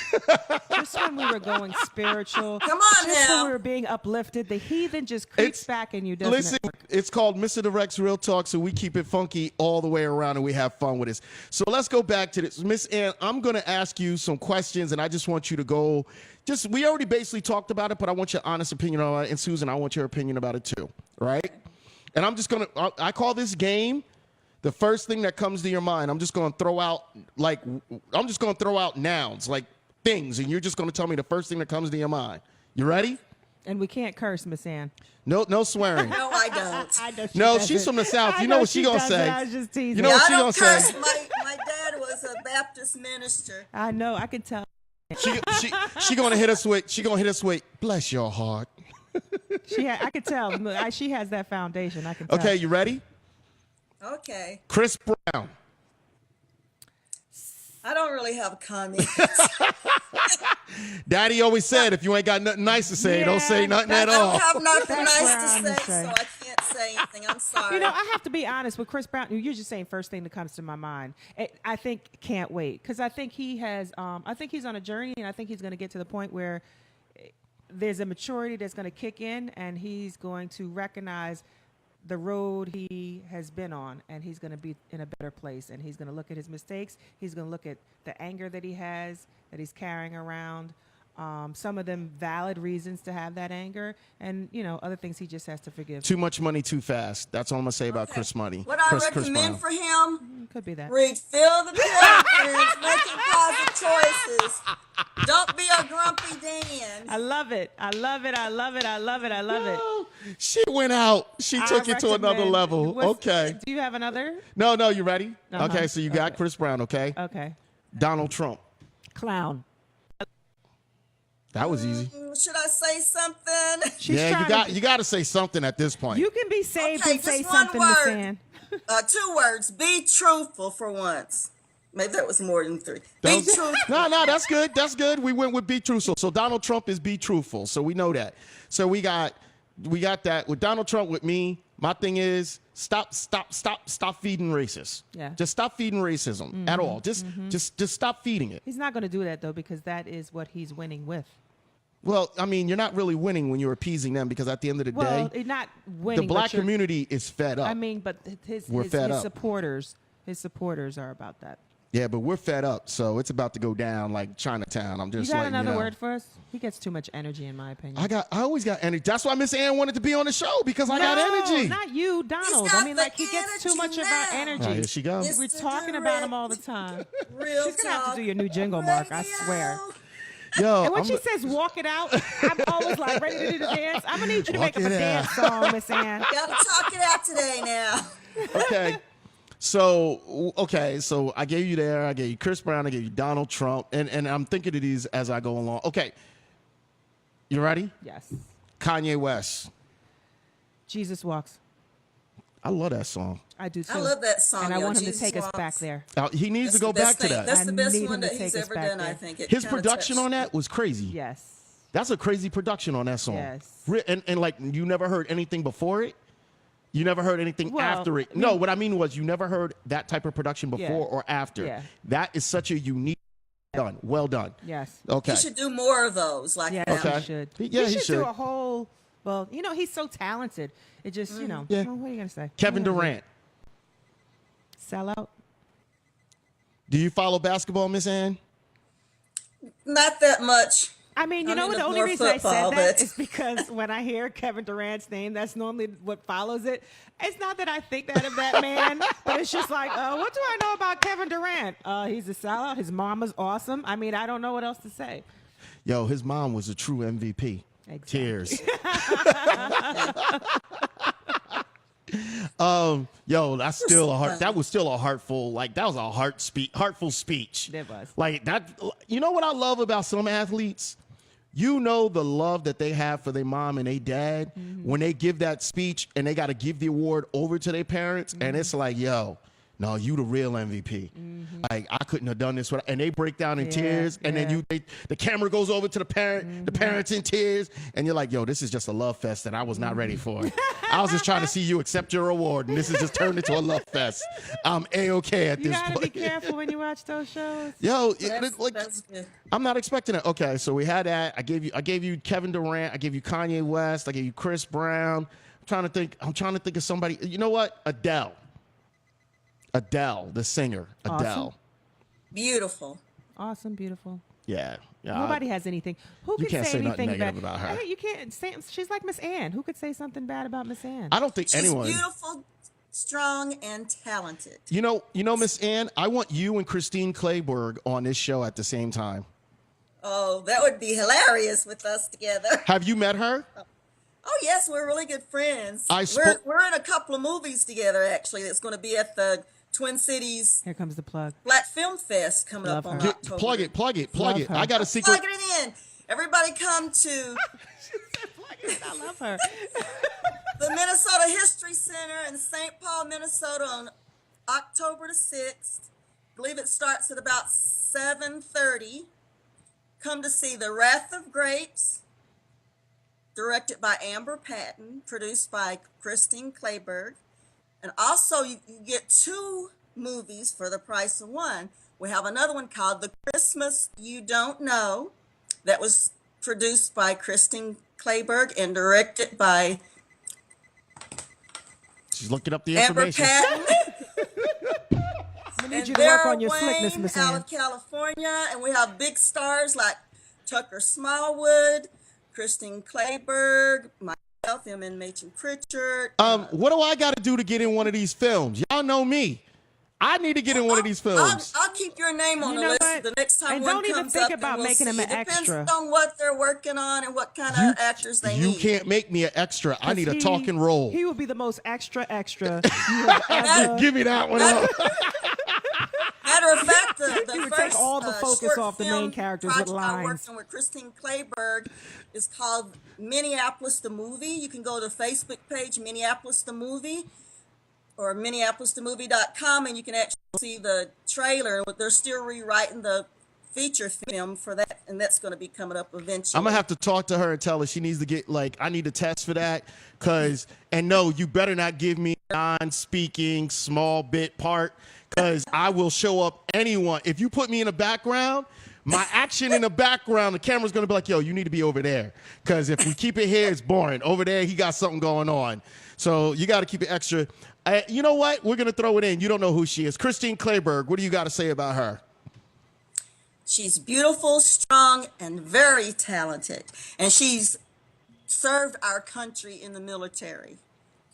Just when we were going spiritual, Come on just now. when we were being uplifted, the heathen just creeps back in you, doesn't Listen, it? it's called Mr. Direct's Real Talk, so we keep it funky all the way around and we have fun with this. So let's go back to this. Miss Ann, I'm going to ask you some questions and I just want you to go. We already basically talked about it, but I want your honest opinion on it. And Susan, I want your opinion about it too, right? And I'm just going to, I call this game the first thing that comes to your mind. I'm just going to throw out nouns, like things, and you're just going to tell me the first thing that comes to your mind. You ready? And we can't curse, Miss Ann. No swearing. No, I don't. I know she No, doesn't. she's from the South. You know what she gonna say. I was just teasing. You know what I she don't gonna curse. say. My dad was a Baptist minister. I know. I can tell. She gonna hit us with bless your heart. I could tell. She has that foundation. I can tell. Okay, you ready? Okay. Chris Brown. I don't really have comments. Daddy always said, if you ain't got nothing nice to say, don't say nothing at I all. don't have nothing That's nice what to I'm say, gonna so I can't say anything. I'm sorry. I have to be honest with Chris Brown. You're just saying first thing that comes to my mind. I think can't wait because I think he has. I think he's on a journey, and I think he's going to get to the point where there's a maturity that's going to kick in, and he's going to recognize the road he has been on, and he's going to be in a better place, and he's going to look at his mistakes. He's going to look at the anger that he has, that he's carrying around, Some of them valid reasons to have that anger, and other things he just has to forgive. Too much money, too fast. That's all I'm gonna say about Chris Money. What I Chris recommend Brown. for him, Could be that. read Fill the Pilgrims, making positive choices. Don't be a grumpy Dan. I love it. I love it. I love it. I love it. I love it. She went out. She took it to another level. Okay. Do you have another? No, you ready? Uh-huh. Okay, so you got Okay. Chris Brown, okay? Okay. Donald Trump. Clown. That was easy. Should I say something? She's Yeah, trying you got to say something at this point. You can be saved Okay, and say just one something, Miss word. Ann. 2 words. Be truthful for once. Maybe that was more than 3. Be Those- truthful. No, that's good. That's good. We went with be truthful. So Donald Trump is be truthful. So we know that. So we got that with Donald Trump. With me, my thing is stop feeding racists. Yeah. Just stop feeding racism at all. Just stop feeding it. He's not going to do that, though, because that is what he's winning with. Well, I mean, you're not really winning when you're appeasing them because at the end of the Well, day, not winning. the black but you're- community is fed up. I mean, but We're his fed up. supporters are about that. Yeah, but we're fed up, so it's about to go down like Chinatown. I'm just You got like, another word for us? He gets too much energy, in my opinion. I always got energy. That's why Miss Ann wanted to be on the show because I got energy. Not you, Donald. got I mean, the like he gets too energy much of our now. energy. Oh, here she goes. We're Mr. talking about him all the time. Real She's gonna have to talk do your new jingle, Mark. I swear. radio. Yo, And when I'm- she says "walk it out," I'm always like ready to do the dance. I'm gonna need you to Walk make up a it dance out. song, Miss Ann. Gotta talk it out today now. okay. So I gave you there. I gave you Chris Brown. I gave you Donald Trump, and I'm thinking of these as I go along. Okay, you ready? Yes. Kanye West. Jesus walks. I love that song. I do too. I love that song. And I yo. want him to Jesus take us Walks. back there. He needs That's to go the best back to thing. that. That's I the best need one him to that he's take us ever back done, I there. think. It His kinda production touched- on that was crazy. Yes. That's a crazy production on that song. Yes. And like you never heard anything before it. You never heard anything Well, after it. I mean- No, what I mean was you never heard that type of production before Yeah. or after. Yeah. That is such a unique done. Well done. Yes. Okay. He should do more of those like Yes, that. Okay. he should. Yeah, he do should. a whole. Well, he's so talented. It just, Yeah. What are you gonna say? Kevin What are you gonna Durant. do? Sell out. Do you follow basketball, Miss Ann? Not that much. I mean, I mean, what? The it's only more reason I football, said that but- is because when I hear Kevin Durant's name, that's normally what follows it. It's not that I think that of that man, but it's just like, what do I know about Kevin Durant? He's a sellout. His mama's awesome. I mean, I don't know what else to say. Yo, his mom was a true MVP. Exactly. Tears. Yo, that's still a heart. That was still a heartful. Like that was a heartful speech. It was. Like that. You know what I love about some athletes? You know the love that they have for their mom and their dad when they give that speech and they got to give the award over to their parents, and it's like, yo, no, you the real MVP. Like I couldn't have done this, and they break down in Yeah, tears, and yeah. then the camera goes over to the parent, the parents in tears, and you're like, yo, this is just a love fest that I was not ready for. I was just trying to see you accept your award, and this has just turned into a love fest. I'm A-okay at You this gotta be point. careful when you watch those shows. Yo, That's good. I'm not expecting it. Okay, so we had that. I gave you Kevin Durant. I gave you Kanye West. I gave you Chris Brown. I'm trying to think of somebody. You know what? Adele, the singer. Awesome. Adele. Beautiful. Awesome, beautiful. Yeah. Nobody has anything. Who You could can't say say nothing anything negative bad about her. Hey, you can't say. She's like Miss Ann. Who could say something bad about Miss Ann? I don't think She's anyone. beautiful, strong, and talented. You know, Miss Ann, I want you and Christine Clayburgh on this show at the same time. Oh, that would be hilarious with us together. Have you met her? Oh yes, we're really good friends. I we're spo- we're in a couple of movies together actually. That's going to be at the Twin Cities Here comes the plug. Black Film Fest coming Love up on her. October. Plug it. Love her. I got a secret. Plug it in. Everybody come to I love her. the Minnesota History Center in St. Paul, Minnesota on October the 6th. I believe it starts at about 7:30. Come to see The Wrath of Grapes, directed by Amber Patton, produced by Christine Clayburgh. And also you get 2 movies for the price of one. We have another one called The Christmas You Don't Know that was produced by Christine Clayburgh and directed by She's looking up the Amber information. Patton. I need And you to work Vera on your slickness, Wayne Miss out Ann. of California. And we have big stars like Tucker Smallwood, Christine Clayberg, myself, and Machen Pritchard. What do I got to do to get in one of these films? Y'all know me. I need to get in one of these films. I'll keep your name on You the know list what? the next time And one don't even comes think up, and about we'll making him see. an It depends extra. on what they're working on and what kind of actors they You need. can't make me an extra. I need a He- talking role. He will be the most extra you have ever. Give me that one. Matter of fact, the He would take first all the focus short off the main film characters with project I'm lines. working with Christine Clayberg is called Minneapolis the Movie. You can go to the Facebook page Minneapolis the Movie or MinneapolisTheMovie.com, and you can actually see the trailer. They're still rewriting the feature film for that, and that's going to be coming up eventually. I'm gonna have to talk to her and tell her she needs to get I need a test for that. And no, you better not give me a non-speaking small bit part, because I will show up anyone. If you put me in the background, my action in the background, the camera's gonna be like, yo, you need to be over there. Because if we keep it here, it's boring. Over there, he got something going on. So you got to keep it extra. You know what? We're gonna throw it in. You don't know who she is. Christine Clayberg, what do you got to say about her? She's beautiful, strong, and very talented. And she's served our country in the military.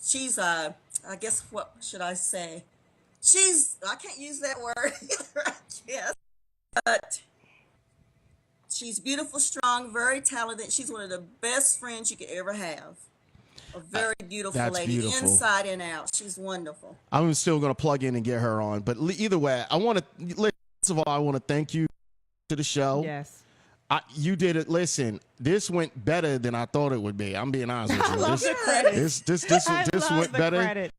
She's, I guess, what should I say? I can't use that word either, I guess. But she's beautiful, strong, very talented. She's one of the best friends you could ever have. A very beautiful That's lady, beautiful. inside and out. She's wonderful. I'm still going to plug in and get her on. But either way, first of all, I want to thank you to the show. Yes. You did it. Listen, this went better than I thought it would be. I'm being honest with you. I love the credit. This went the credit.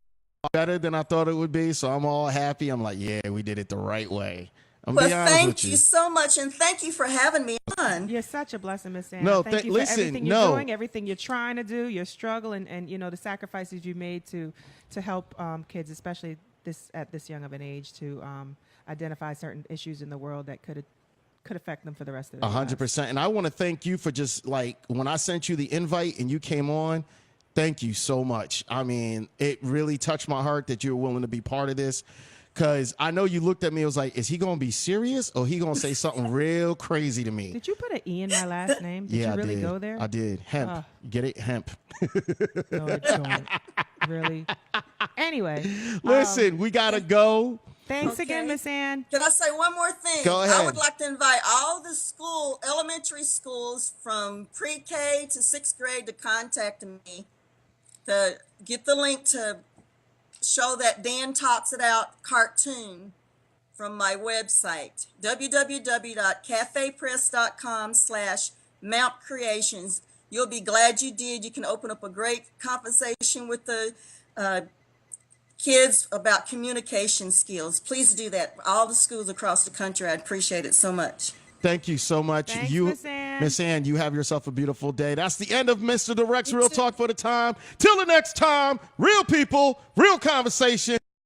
better than I thought it would be. So I'm all happy. I'm like, yeah, we did it the right way. I'm Well, being honest thank with you so much, and thank you for having me on. You're such a blessing, Miss Anna. No, thank you listen, for everything you're no. doing, everything you're trying to do, your struggle, and the sacrifices you made to help kids, especially at this young of an age, to identify certain issues in the world that could affect them for the rest of their lives. 100%. And I want to thank you for just when I sent you the invite and you came on, thank you so much. I mean, it really touched my heart that you were willing to be part of this. Because I know you looked at me, I was like, is he going to be serious or he going to say something real crazy to me? Did you put an E in my last name? Did Yeah, you really I did. go there? I did. Hemp. Get it? Hemp. No, I don't. Really? Anyway. Listen, we got to go. Thanks Okay. again, Miss Ann. Can I say one more thing? Go ahead. I would like to invite all the elementary schools from pre-K to 6th grade to contact me to get the link to show that Dan Talks It Out cartoon from my website, www.cafepress.com/Mount Creations. You'll be glad you did. You can open up a great conversation with the kids about communication skills. Please do that. All the schools across the country, I'd appreciate it so much. Thank you so much. Thanks, Miss Ann. Miss Ann, you have yourself a beautiful day. That's the end of Mr. Direct's Real Talk for the time. Till the next time, real people, real conversation.